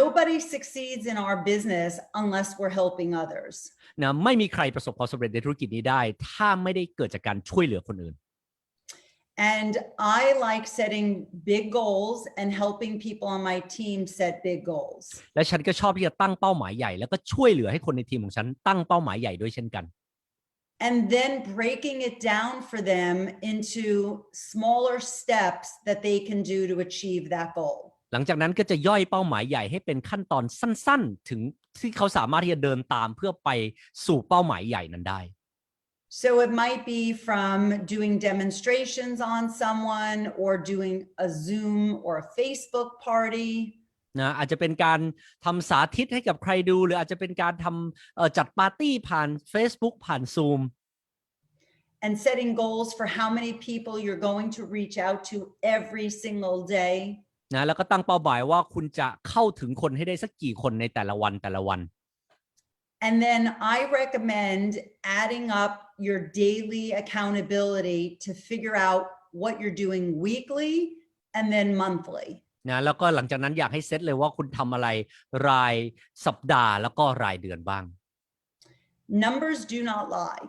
Nobody succeeds in our business unless we're helping others. นะไม่มีใครประสบความสำเร็จในธุรกิจนี้ได้ถ้าไม่ได้เกิดจากการช่วยเหลือคนอื่น And I like setting big goals and helping people on my team set big goals. และฉันก็ชอบที่จะตั้งเป้าหมายใหญ่แล้วก็ช่วยเหลือให้คนในทีมของฉันตั้งเป้าหมายใหญ่ด้วยเช่นกัน And then breaking it down for them into smaller steps that they can do to achieve that goal. หลังจากนั้นก็จะย่อยเป้าหมายใหญ่ให้เป็นขั้นตอนสั้นๆถึงที่เขาสามารถที่จะเดินตามเพื่อไปสู่เป้าหมายใหญ่นั้นได้ So it might be from doing demonstrations on someone or doing a Zoom or a Facebook party. นะอาจจะเป็นการทำสาธิตให้กับใครดูหรืออาจจะเป็นการทำจัดปาร์ตี้ผ่าน Facebook ผ่าน Zoom And setting goals for how many people you're going to reach out to every single day. นะแล้วก็ตั้งเป้าหมายว่าคุณจะเข้าถึงคนให้ได้สักกี่คนในแต่ละวัน And then I recommend adding up your daily accountability to figure out what you're doing weekly and then monthly. นะแล้วก็หลังจากนั้นอยากให้เซตเลยว่าคุณทำอะไรรายสัปดาห์แล้วก็รายเดือนบ้าง Numbers do not lie.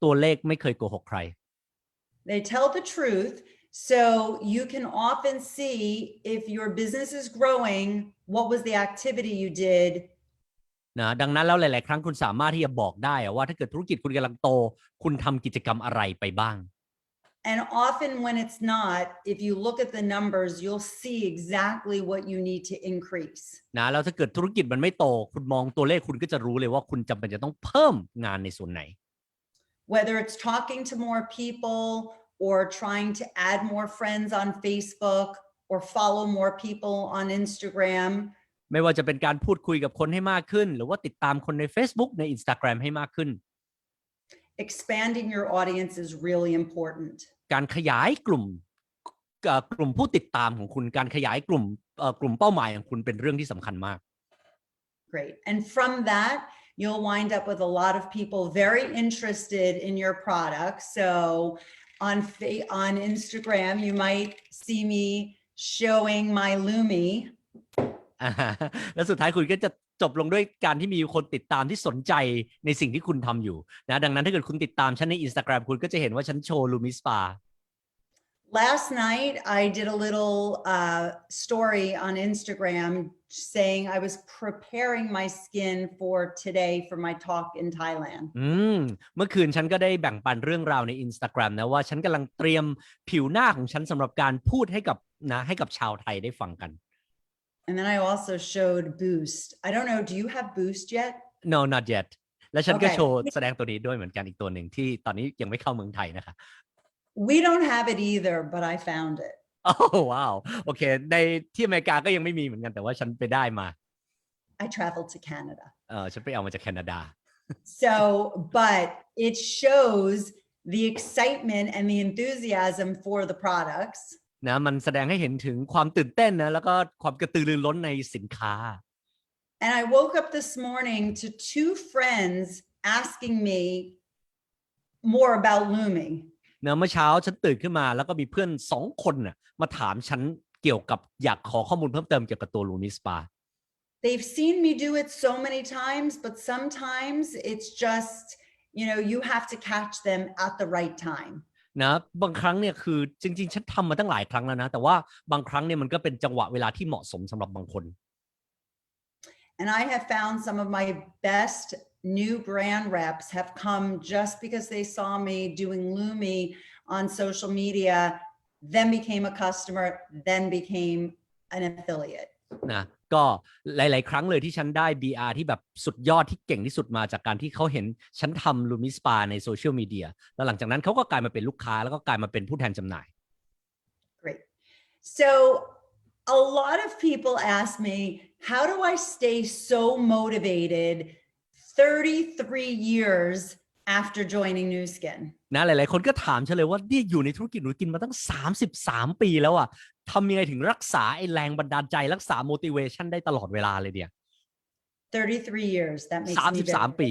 ตัวเลขไม่เคยโกหกใคร They tell the truth. So you can often see if your business is growing, what was the activity you did. นะดังนั้นแล้วหลายๆครั้งคุณสามารถที่จะบอกได้ว่าถ้าเกิดธุรกิจคุณกำลังโตคุณทำกิจกรรมอะไรไปบ้าง And often when it's not, if you look at the numbers, you'll see exactly what you need to increase. นะแล้วถ้าเกิดธุรกิจมันไม่โตคุณมองตัวเลขคุณก็จะรู้เลยว่าคุณจำเป็นจะต้องเพิ่มงานในส่วนไหน Whether it's talking to more people or trying to add more friends on Facebook or follow more people on Instagram. ไม่ว่าจะเป็นการพูดคุยกับคนให้มากขึ้นหรือว่าติดตามคนใน Facebook ใน Instagram ให้มากขึ้น Expanding your audience is really important. การขยายกลุ่มผู้ติดตามของคุณการขยายกลุ่มเป้าหมายของคุณเป็นเรื่องที่สำคัญมาก Great. And from that, you'll wind up with a lot of people very interested in your product. So on Instagram, you might see me showing my Lumi. แล้วสุดท้ายคุณก็จะจบลงด้วยการที่มีคนติดตามที่สนใจในสิ่งที่คุณทำอยู่นะดังนั้นถ้าเกิดคุณติดตามฉันใน Instagram คุณก็จะเห็นว่าฉันโชว์ Lumi Spa Last night, I did a little story on Instagram saying I was preparing my skin for today for my talk in Thailand. เมื่อคืนฉันก็ได้แบ่งปันเรื่องราวใน Instagram นะว่าฉันกำลังเตรียมผิวหน้าของฉันสำหรับการพูดให้กับชาวไทยได้ฟังกัน And then I also showed Boost. I don't know, do you have Boost yet? No, not yet. และฉันก็โชว์แสดงตัวนี้ด้วยเหมือนกันอีกตัวหนึ่งที่ตอนนี้ยังไม่เข้าเมืองไทยนะคะ We don't have it either, but I found it. โอ้ว้าวโอเคในที่อเมริกาก็ยังไม่มีเหมือนกันแต่ว่าฉันไปได้มา I traveled to Canada. ฉันไปเอามาจากแคนาดา So, but it shows the excitement and the enthusiasm for the products. นะมันแสดงให้เห็นถึงความตื่นเต้นนะแล้วก็ความกระตือรือร้นในสินค้า And I woke up this morning to 2 friends asking me more about Lumi. นะเมื่อเช้าฉันตื่นขึ้นมาแล้วก็มีเพื่อน2 คนน่ะมาถามฉันเกี่ยวกับอยากขอข้อมูลเพิ่มเติมเกี่ยวกับตัว Lumi Spa They've seen me do it so many times, but sometimes it's just, you have to catch them at the right time. นะบางครั้งเนี่ยคือจริงๆฉันทำมาตั้งหลายครั้งแล้วนะแต่ว่าบางครั้งเนี่ยมันก็เป็นจังหวะเวลาที่เหมาะสมสำหรับบางคน And I have found some of my best new brand reps have come just because they saw me doing Lumi on social media, then became a customer, then became an affiliate. นะก็หลายๆครั้งเลยที่ฉันได้ BR ที่แบบสุดยอดที่เก่งที่สุดมาจากการที่เขาเห็นฉันทำ Lumi Spa ในโซเชียลมีเดียแล้วหลังจากนั้นเขาก็กลายมาเป็นลูกค้าแล้วก็กลายมาเป็นผู้แทนจำหน่าย Great. So a lot of people ask me, how do I stay so motivated 33 years after joining Nu Skin? นะหลายๆคนก็ถามฉันเลยว่านี่อยู่ในธุรกิจหนูกินมาตั้ง33 ปีแล้วอ่ะทำยังไงถึงรักษาไอ้แรงบันดาลใจรักษา motivation ได้ตลอดเวลาเลยเนี่ย 33 years. That makes me 33 ปี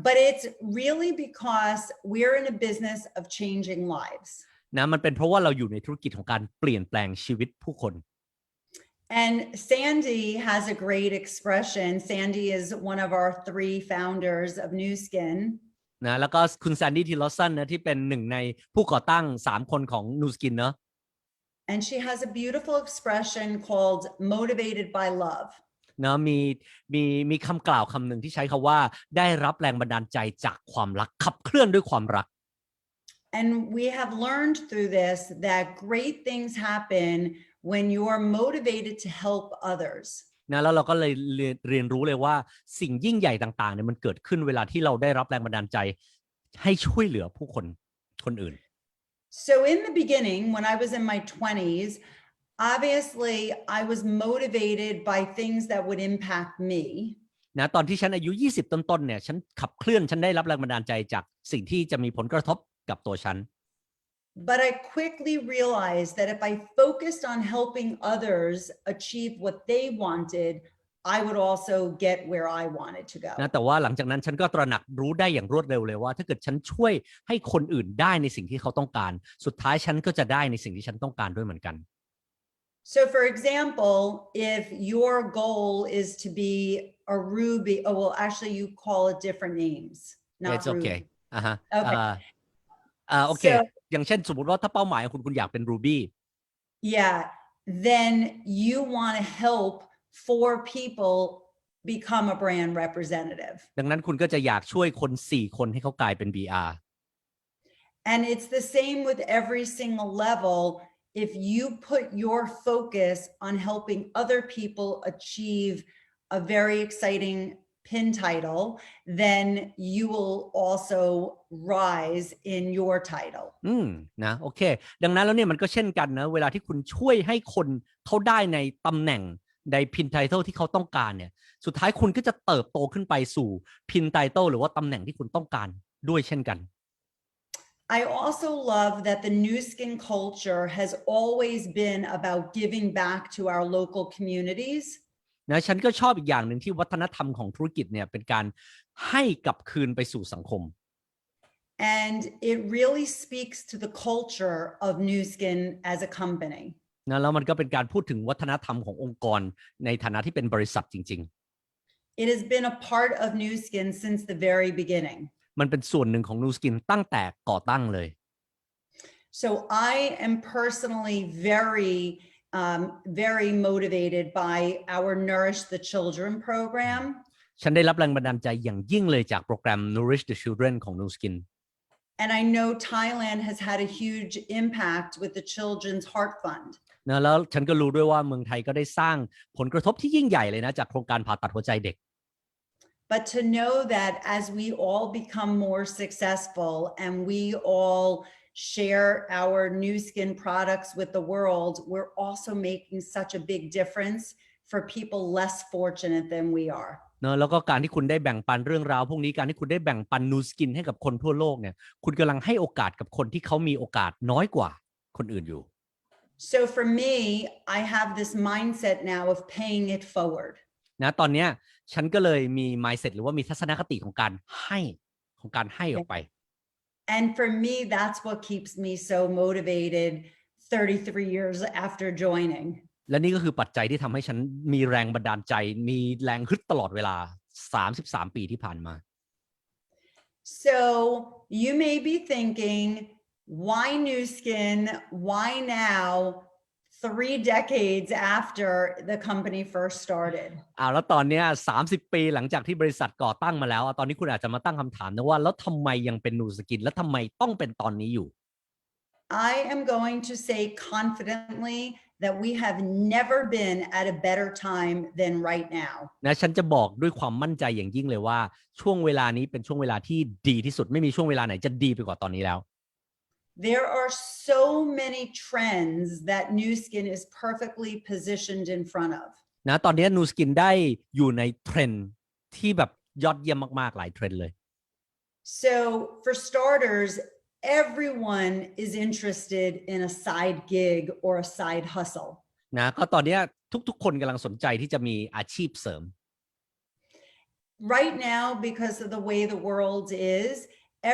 but it's really because we're in a business of changing lives. นะมันเป็นเพราะว่าเราอยู่ในธุรกิจของการเปลี่ยนแปลงชีวิตผู้คน And Sandy has a great expression. Sandy is one of our 3 founders of Nu Skin. นะแล้วก็คุณแซนดี้ทิลลอสันนะที่เป็นหนึ่งในผู้ก่อตั้ง3 คนของ Nu Skin เนอะ And she has a beautiful expression called motivated by love. นะมีคำกล่าวคำหนึ่งที่ใช้คำว่าได้รับแรงบันดาลใจจากความรักขับเคลื่อนด้วยความรัก And we have learned through this that great things happen when you are motivated to help others. นะแล้วเราก็เลยเรียนรู้เลยว่าสิ่งยิ่งใหญ่ต่างๆเนี่ยมันเกิดขึ้นเวลาที่เราได้รับแรงบันดาลใจให้ช่วยเหลือผู้คนอื่น So in the beginning, when I was in my 20s, obviously I was motivated by things that would impact me. นะตอนที่ฉันอายุ20ต้นๆเนี่ยฉันขับเคลื่อนฉันได้รับแรงบันดาลใจจากสิ่งที่จะมีผลกระทบกับตัวฉัน But I quickly realized that if I focused on helping others achieve what they wanted, I would also get where I wanted to go. นะแต่ว่าหลังจากนั้นฉันก็ตระหนักรู้ได้อย่างรวดเร็วเลยว่าถ้าเกิดฉันช่วยให้คนอื่นได้ในสิ่งที่เขาต้องการสุดท้ายฉันก็จะได้ในสิ่งที่ฉันต้องการด้วยเหมือนกัน So for example, if your goal is to be a Ruby, oh, well, actually you call it different names. Not It's okay. Ruby. Okay. โอเค อย่างเช่นสมมติว่าถ้าเป้าหมายของคุณอยากเป็น Ruby Yeah, then you want to help 4 people become a brand representative. ดังนั้นคุณก็จะอยากช่วยคน4 คนให้เขากลายเป็น BR And it's the same with every single level. If you put your focus on helping other people achieve a very exciting pin title, then you will also rise in your title. นะโอเคดังนั้นแล้วเนี่ยมันก็เช่นกันนะเวลาที่คุณช่วยให้คนเขาได้ในตำแหน่งในพินไทเติลที่เขาต้องการเนี่ยสุดท้ายคุณก็จะเติบโตขึ้นไปสู่พินไทเติลหรือว่าตำแหน่งที่คุณต้องการด้วยเช่นกัน I also love that the Nu Skin culture has always been about giving back to our local communities. นะฉันก็ชอบอีกอย่างหนึ่งที่วัฒนธรรมของธุรกิจเนี่ยเป็นการให้กลับคืนไปสู่สังคม And it really speaks to the culture of Nu Skin as a company. นะแล้วมันก็เป็นการพูดถึงวัฒนธรรมขององค์กรในฐานะที่เป็นบริษัทจริง It has been a part of Nu Skin since the very beginning. ๆมันเป็นส่วนหนึ่งของ Nu Skin ตั้งแต่ก่อตั้งเลย So I am personally very motivated by our Nourish the Children program. ฉันได้รับแรงบันดาลใจอย่างยิ่งเลยจากโปรแกรม Nourish the Children ของ Nu Skin And I know Thailand has had a huge impact with the Children's Heart Fund. นะแล้วฉันก็รู้ด้วยว่าเมืองไทยก็ได้สร้างผลกระทบที่ยิ่งใหญ่เลยนะจากโครงการผ่าตัดหัวใจเด็ก But to know that as we all become more successful and we all share our Nu Skin products with the world, we're also making such a big difference for people less fortunate than we are. เนอะแล้วก็การที่คุณได้แบ่งปันเรื่องราวพวกนี้การที่คุณได้แบ่งปัน Nu Skin ให้กับคนทั่วโลกเนี่ยคุณกำลังให้โอกาสกับคนที่เขามีโอกาสน้อยกว่าคนอื่นอยู่ So for me, I have this mindset now of paying it forward. นะตอนเนี้ยฉันก็เลยมี mindset หรือว่ามีทัศนคติของการให้ออกไป And for me, that's what keeps me so motivated 33 years after joining. และนี่ก็คือปัจจัยที่ทำให้ฉันมีแรงบันดาลใจมีแรงฮึดตลอดเวลา 33 ปีที่ผ่านมา So you may be thinking, why new skin? Why now? 3 decades after the company first started. แล้วตอนเนี้ย30 ปีหลังจากที่บริษัทก่อตั้งมาแล้วตอนนี้คุณอาจจะมาตั้งคำถามนะว่าแล้วทำไมยังเป็นนูสกินและทำไมต้องเป็นตอนนี้อยู่ I am going to say confidently that we have never been at a better time than right now. นะฉันจะบอกด้วยความมั่นใจอย่างยิ่งเลยว่าช่วงเวลานี้เป็นช่วงเวลาที่ดีที่สุดไม่มีช่วงเวลาไหนจะดีไปกว่าตอนนี้แล้ว There are so many trends that Nu Skin is perfectly positioned in front of. นะตอนนี้นูสกินได้อยู่ในเทรนด์ที่แบบยอดเยี่ยมมากๆหลายเทรนด์เลย So for starters, everyone is interested in a side gig or a side hustle. นะก็ตอนนี้ทุกๆคนกำลังสนใจที่จะมีอาชีพเสริม Right now, because of the way the world is,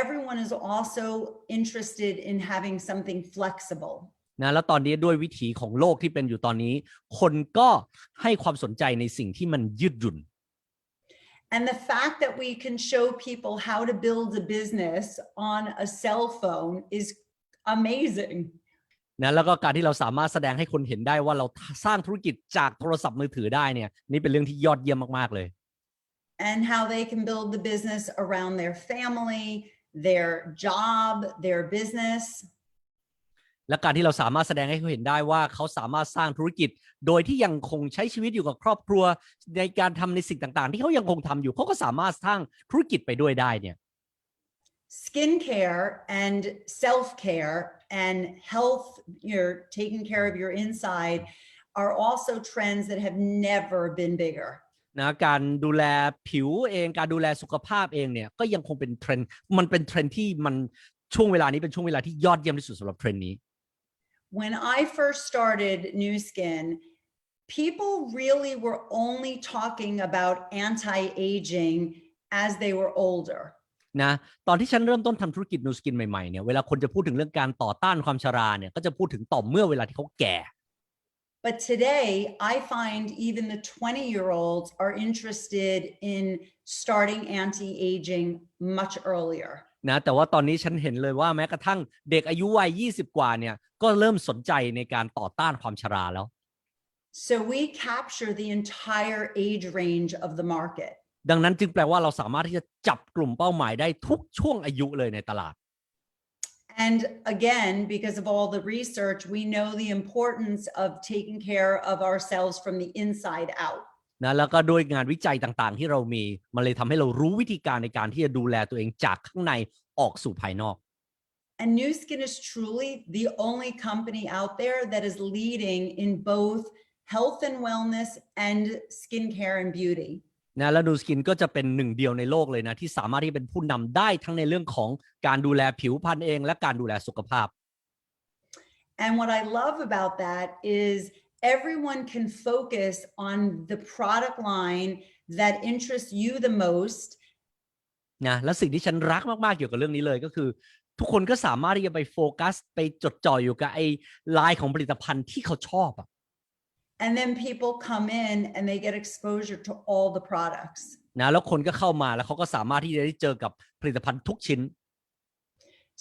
everyone is also interested in having something flexible. นะแล้วตอนนี้ด้วยวิถีของโลกที่เป็นอยู่ตอนนี้คนก็ให้ความสนใจในสิ่งที่มันยืดหยุ่น And the fact that we can show people how to build a business on a cell phone is amazing. นะแล้วก็การที่เราสามารถแสดงให้คนเห็นได้ว่าเราสร้างธุรกิจจากโทรศัพท์มือถือได้เนี่ยนี่เป็นเรื่องที่ยอดเยี่ยมมากๆเลย And how they can build the business around their family, their job, their business. และการที่เราสามารถแสดงให้เขาเห็นได้ว่าเขาสามารถสร้างธุรกิจโดยที่ยังคงใช้ชีวิตอยู่กับครอบครัวในการทำในสิ่งต่างๆที่เขายังคงทำอยู่เขาก็สามารถสร้างธุรกิจไปด้วยได้เนี่ย Skincare and self-care and health, you're taking care of your inside, are also trends that have never been bigger. นะการดูแลผิวเองการดูแลสุขภาพเองเนี่ยก็ยังคงเป็นเทรนด์มันเป็นเทรนด์ที่มันช่วงเวลานี้เป็นช่วงเวลาที่ยอดเยี่ยมที่สุดสำหรับเทรนด์นี้ When I first started Nu Skin, people really were only talking about anti-aging as they were older. นะตอนที่ฉันเริ่มต้นทำธุรกิจนูสกินใหม่ๆเนี่ยเวลาคนจะพูดถึงเรื่องการต่อต้านความชราเนี่ยก็จะพูดถึงต่อเมื่อเวลาที่เขาแก่ But today, I find even the 20-year-olds are interested in starting anti-aging much earlier. นะแต่ว่าตอนนี้ฉันเห็นเลยว่าแม้กระทั่งเด็กอายุวัย20 กว่าเนี่ยก็เริ่มสนใจในการต่อต้านความชราแล้ว So we capture the entire age range of the market. ดังนั้นจึงแปลว่าเราสามารถที่จะจับกลุ่มเป้าหมายได้ทุกช่วงอายุเลยในตลาด And again, because of all the research, we know the importance of taking care of ourselves from the inside out. นะแล้วก็ด้วยงานวิจัยต่างๆที่เรามีมันเลยทำให้เรารู้วิธีการในการที่จะดูแลตัวเองจากข้างในออกสู่ภายนอก And Nu Skin is truly the only company out there that is leading in both health and wellness and skincare and beauty. นะแล้วนูสกินก็จะเป็นหนึ่งเดียวในโลกเลยนะที่สามารถที่เป็นผู้นำได้ทั้งในเรื่องของการดูแลผิวพรรณเองและการดูแลสุขภาพ And what I love about that is everyone can focus on the product line that interests you the most. นะและสิ่งที่ฉันรักมากๆเกี่ยวกับเรื่องนี้เลยก็คือทุกคนก็สามารถที่จะไปโฟกัสไปจดจ่ออยู่กับไอ้ลายของผลิตภัณฑ์ที่เขาชอบอ่ะ And then people come in and they get exposure to all the products. นะแล้วคนก็เข้ามาแล้วเขาก็สามารถที่จะได้เจอกับผลิตภัณฑ์ทุกชิ้น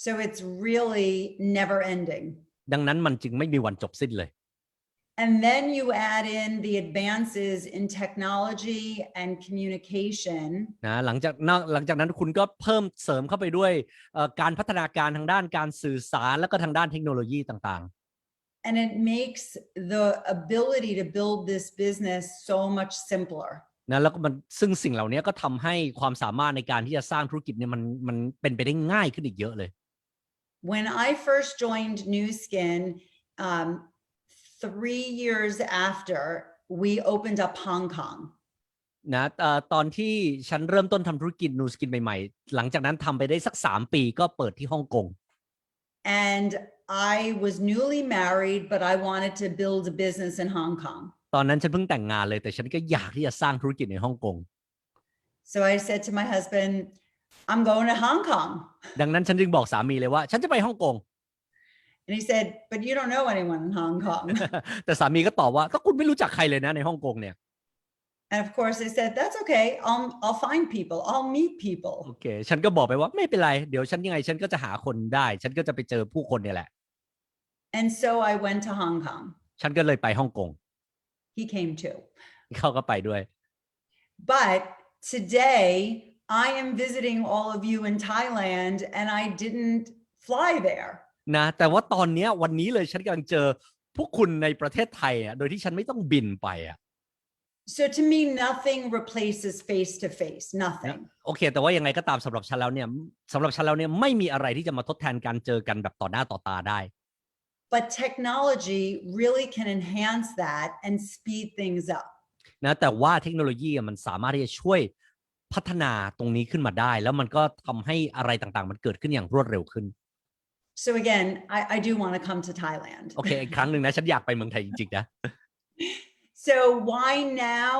So it's really never ending. ดังนั้นมันจึงไม่มีวันจบสิ้นเลย And then you add in the advances in technology and communication. นะหลังจากนั้นคุณก็เพิ่มเสริมเข้าไปด้วยการพัฒนาการทางด้านการสื่อสารและก็ทางด้านเทคโนโลยีต่างๆ And it makes the ability to build this business so much simpler. นะแล้วก็มันซึ่งสิ่งเหล่านี้ก็ทำให้ความสามารถในการที่จะสร้างธุรกิจเนี่ยมันเป็นไปได้ง่ายขึ้นอีกเยอะเลย When I first joined Nu Skin, 3 years after, we opened up Hong Kong. นะตอนที่ฉันเริ่มต้นทำธุรกิจนูสกินใหม่ๆหลังจากนั้นทำไปได้สัก3 ปีก็เปิดที่ฮ่องกง And I was newly married, but I wanted to build a business in Hong Kong. ตอนนั้นฉันเพิ่งแต่งงานเลยแต่ฉันก็อยากที่จะสร้างธุรกิจในฮ่องกง So I said to my husband, I'm going to Hong Kong. ดังนั้นฉันจึงบอกสามีเลยว่าฉันจะไปฮ่องกง And he said, but you don't know anyone in Hong Kong. แต่สามีก็ตอบว่าก็คุณไม่รู้จักใครเลยนะในฮ่องกงเนี่ย And of course, I said, that's okay. I'll find people. I'll meet โอ people. เคฉันก็บอกไปว่าไม่เป็นไรเดี๋ยวฉันยังไงฉันก็จะหาคนได้ฉันก็จะไปเจอผู้คนเนี่ยแหละ And so I went to Hong Kong. ฉันก็เลยไปฮ่องกง He came too. เขาก็ไปด้วย But today I am visiting all of you in Thailand and I didn't fly there. นะแต่ว่าตอนเนี้ยวันนี้เลยฉันกำลังเจอพวกคุณในประเทศไทยอ่ะโดยที่ฉันไม่ต้องบินไปอ่ะ So to me, nothing replaces face to face. นะ Nothing. โอเคแต่ว่ายังไงก็ตามสำหรับฉันแล้วเนี่ยไม่มีอะไรที่จะมาทดแทนการเจอกันแบบต่อหน้าต่อตาได้ But technology really can enhance that and speed things up. นะแต่ว่าเทคโนโลยีมันสามารถที่จะช่วยพัฒนาตรงนี้ขึ้นมาได้แล้วมันก็ทำให้อะไรต่างๆมันเกิดขึ้นอย่างรวดเร็วขึ้น So again, I do want to come to Thailand. โอเคอีกครั้งหนึ่งนะฉันอยากไปเมืองไทยจริงๆนะ So why now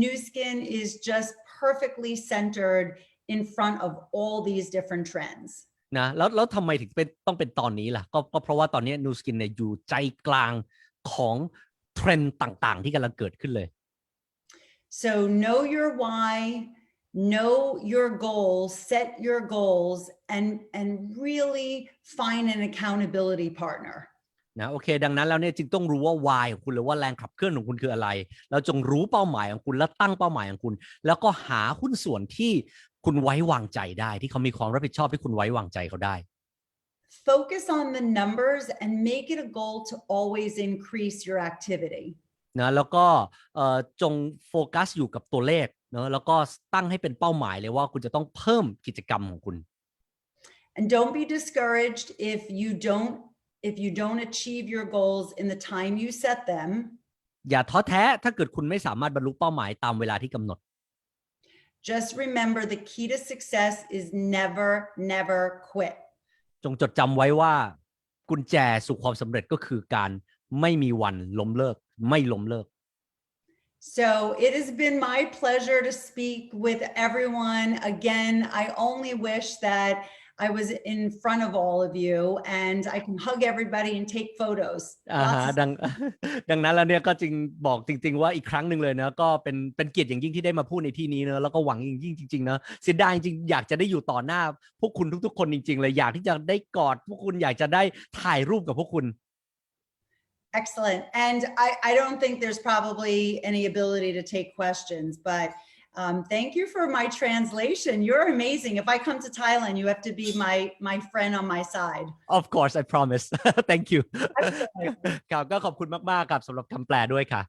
Nu Skin is just perfectly centered in front of all these different trends. นะแล้วทำไมถึงต้องเป็นตอนนี้ล่ะก็เพราะว่าตอนนี้นูสกินเนี่ยอยู่ใจกลางของเทรนด์ต่างๆที่กำลังเกิดขึ้นเลย So know your why, know your goals, set your goals, and really find an accountability partner. นะโอเคดังนั้นแล้วเนี่ยจึงต้องรู้ว่า why ของคุณหรือว่าแรงขับเคลื่อนของคุณคืออะไรแล้วจงรู้เป้าหมายของคุณและตั้งเป้าหมายของคุณแล้วก็หาหุ้นส่วนที่คุณไว้วางใจได้ที่เขามีความรับผิดชอบที่คุณไว้วางใจเขาได้ Focus on the numbers and make it a goal to always increase your activity. นะแล้วก็จงโฟกัสอยู่กับตัวเลขเนอะแล้วก็ตั้งให้เป็นเป้าหมายเลยว่าคุณจะต้องเพิ่มกิจกรรมของคุณ And don't be discouraged if you don't achieve your goals in the time you set them. อย่าท้อแท้ถ้าเกิดคุณไม่สามารถบรรลุเป้าหมายตามเวลาที่กำหนด Just remember the key to success is never quit. จงจดจำไว้ว่ากุญแจสู่ความสำเร็จก็คือการไม่มีวันล้มเลิกไม่ล้มเลิก So it has been my pleasure to speak with everyone. Again, I only wish that I was in front of all of you and I can hug everybody and take photos. ดังนั้นแล้วเนี่ยก็จึงบอกจริงๆว่าอีกครั้งหนึ่งเลยนะก็เป็นเกียรติอย่างยิ่งที่ได้มาพูดในที่นี้นะแล้วก็หวังอย่างยิ่งจริงๆนะเสียดายจริงอยากจะได้อยู่ต่อหน้าพวกคุณทุกๆคนจริงๆเลยอยากที่จะได้กอดพวกคุณอยากจะได้ถ่ายรูปกับพวกคุณ Excellent. And I don't think there's probably any ability to take questions, but thank you for my translation. You're amazing. If I come to Thailand, you have to be my friend on my side. Of course I promise thank you ครับก็ขอบคุณมากๆครับสำหรับคำแปลด้วยค่ะ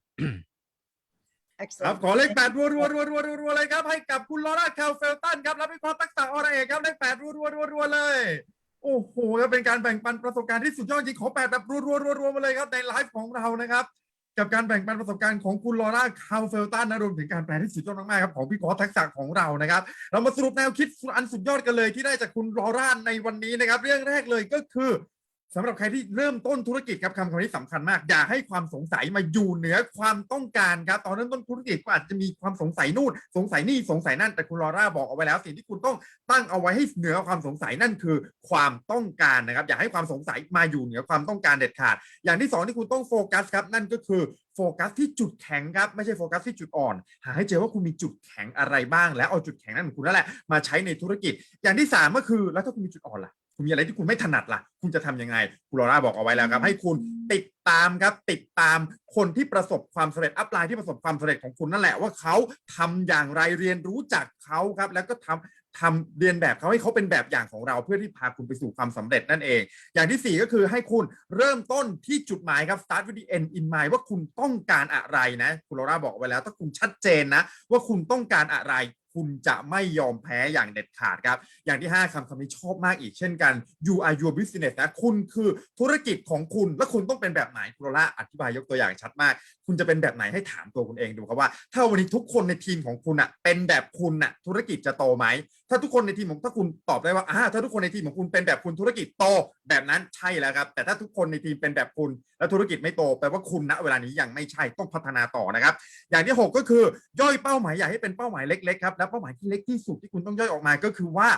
ครับ Excellent. ขอเลข8รัวเลยครับให้กับคุณลอร่าแคลเฟลตันครับรับวิเคราะห์ทักษะออร่าเอกครับเลข8รัวเลยโอ้โหเป็นการแบ่งปันประสบการณ์ที่สุดยอดจริงขอ8แบบรัวมาเลยครับในไลฟ์ของเรานะครับกับการแบ่งปันประสบการณ์ของคุณลอร่าแคลเฟลตันนะรวมถึงการแปลที่สุดยอดมากๆครับของพี่ขอทักษะของเรานะครับเรามาสรุปแนวคิดอันสุดยอดกันเลยที่ได้จากคุณลอร่าในวันนี้นะครับเรื่องแรกเลยก็คือสำหรับใครที่เริ่มต้นธุรกิจครับคำนี้สำคัญมากอย่าให้ความสงสัยมาอยู่เหนือความต้องการครับตอนเริ่มต้นธุรกิจก็อาจจะมีความสงสัยนู่นสงสัยนี่สงสัยนั่นแต่คุณลอร่าบอกเอาไว้แล้วสิ่งที่คุณต้องตั้งเอาไว้ให้เหนือความสงสัยนั่นคือความต้องการนะครับอย่าให้ความสงสัยมาอยู่เหนือความต้องการเด็ดขาดอย่างที่สองที่คุณต้องโฟกัสครับนั่นก็คือโฟกัสที่จุดแข็งครับไม่ใช่โฟกัสที่จุดอ่อนหาให้เจอว่าคุณมีจุดแข็งอะไรบ้างแล้วเอาจุดแข็งนั้นของคุณนั่นแหละมาใช้ในธุรกิจอย่างที่3ก็คือแล้วถ้าคุณมีจุดอ่อนล่ะคุณมีอะไรที่คุณไม่ถนัดล่ะคุณจะทำยังไงคุณลอร่าบอกเอาไว้แล้วครับให้คุณติดตามครับติดตามคนที่ประสบความสำเร็จอัพไลน์ที่ประสบความสำเร็จของคุณนั่นแหละว่าเขาทำอย่างไรเรียนรู้จากเขาครับแล้วก็ทำเรียนแบบเขาให้เขาเป็นแบบอย่างของเราเพื่อที่พาคุณไปสู่ความสำเร็จนั่นเองอย่างที่4ก็คือให้คุณเริ่มต้นที่จุดหมายครับ start with the end in mind ว่าคุณต้องการอะไรนะคุณลอร่าบอกไว้แล้วถ้าคุณชัดเจนนะว่าคุณต้องการอะไรคุณจะไม่ยอมแพ้อย่างเด็ดขาดครับอย่างที่5คำนี้ชอบมากอีกเช่นกัน you are your business นะคุณคือธุรกิจของคุณและคุณต้องเป็นแบบไหนคุณลอร่าอธิบายยกตัวอย่างชัดมากคุณจะเป็นแบบไหนให้ถามตัวคุณเองดูครับว่าถ้าวันนี้ทุกคนในทีมของคุณอ่ะเป็นแบบคุณอ่ะธุรกิจจะโตไหมถ้าทุกคนในทีมของถ้าคุณตอบได้ว่าถ้าทุกคนในทีมของคุณเป็นแบบคุณธุรกิจโตแบบนั้นใช่แล้วครับแต่ถ้าทุกคนในทีมเป็นแบบคุณแล้วธุรกิจไม่โตแปลว่าคุณณเวลานี้ยังไม่ใช่ต้องพัฒนาต่อนะครับอย่างที่6ก็คือย่อยเป้าหมายใหญ่ให้เป็นเป้าหมายเล็กๆครับแล้วเป้าหมายที่เล็กที่สุดที่คุณต้องย่อยออกมาก็คือว่า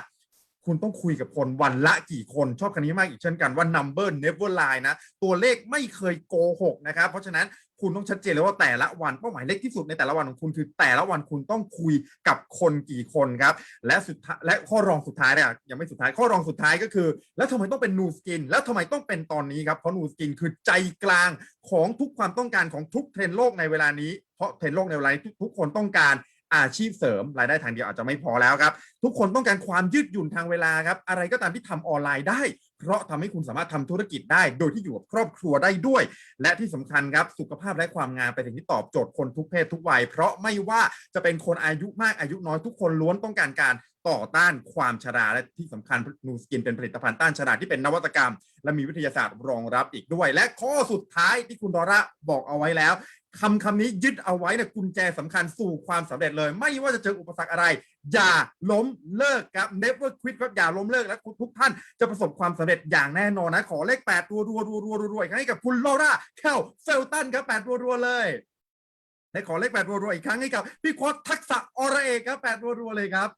คุณต้องคุยกับคนวันละกี่คนชอบคำนี้มากอีกเช่นกันว่า number never lie นะตัวเลขไม่เคยโกหกนะครับเพราะฉะนั้น คุณต้องชัดเจนเลยว่าแต่ละวันเป้าหมายเล็กที่สุดในแต่ละวันของคุณคือแต่ละวันคุณต้องคุยกับคนกี่คนครับและสุดท้ายและข้อรองสุดท้ายเนี่ยยังไม่สุดท้ายข้อรองสุดท้ายก็คือแล้วทำไมต้องเป็นนูสกินแล้วทำไมต้องเป็นตอนนี้ครับเพราะนูสกินคือใจกลางของทุกความต้องการของทุกเทรนด์โลกในเวลานี้เพราะเทรนด์โลกในเวลานี้ทุกคนต้องการอาชีพเสริมรายได้ทางเดียวอาจจะไม่พอแล้วครับทุกคนต้องการความยืดหยุ่นทางเวลาครับอะไรก็ตามที่ทำออนไลน์ได้เพราะทำให้คุณสามารถทำธุรกิจได้โดยที่อยู่กับครอบครัวได้ด้วยและที่สำคัญครับสุขภาพและความงามเป็นสิ่งที่ตอบโจทย์คนทุกเพศทุกวัยเพราะไม่ว่าจะเป็นคนอายุมากอายุน้อยทุกคนล้วนต้องการการต่อต้านความชราและที่สำคัญนูสกินเป็นผลิตภัณฑ์ต้านชราที่เป็นนวัตกรรมและมีวิทยาศาสตร์รองรับอีกด้วยและข้อสุดท้ายที่คุณดอร่าบอกเอาไว้แล้วคำนี้ยึดเอาไว้เนี่ยกุญแจสำคัญสู่ความสำเร็จเลยไม่ว่าจะเจออุปสรรคอะไรอย่าล้มเลิกครับ never quit ครับอย่าล้มเลิกและทุกท่านจะประสบความสำเร็จอย่างแน่นอนนะขอเลข8รัวๆๆๆๆอีกครั้งให้กับคุณลอร่าแคลเฟลตันครับ8รัวๆเลยและขอเลข8รัวๆอีกครั้งให้กับพี่ควอตทักษะอรเอกครับ8รัวๆเลยครับ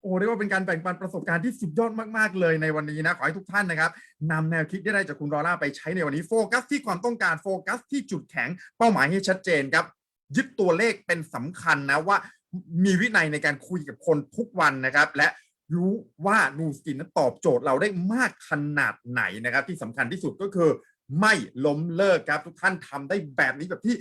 โอ้เรียกว่าเป็นการแบ่งปันประสบการณ์ที่สุดยอดมากๆเลยในวันนี้นะขอให้ทุกท่านนะครับนำแนวคิดที่ได้จากคุณลอร่าไปใช้ในวันนี้โฟกัสที่ความต้องการโฟกัสที่จุดแข็งเป้าหมายให้ชัดเจนครับยึดตัวเลขเป็นสำคัญนะว่ามีวินัยในการคุยกับคนทุกวันนะครับและรู้ว่านูสกินนั้นตอบโจทย์เราได้มากขนาดไหนนะครับที่สำคัญที่สุดก็คือไม่ล้มเลิกครับทุกท่านทำได้แบบนี้แบบที่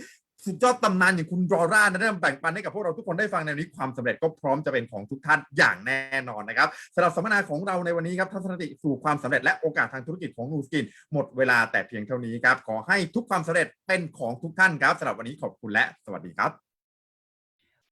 สุดยอดตำนานอย่างคุณลอร่าได้แบ่งปันให้กับพวกเราทุกคนได้ฟังในวันนี้ความสำเร็จก็พร้อมจะเป็นของทุกท่านอย่างแน่นอนนะครับสำหรับสัมมนาของเราในวันนี้ครับทัศนคติสู่ความสำเร็จและโอกาสทางธุรกิจของนูสกินหมดเวลาแต่เพียงเท่านี้ครับขอให้ทุกความสำเร็จเป็นของทุกท่านครับสำหรับวันนี้ขอบคุณและสวัสดีครับ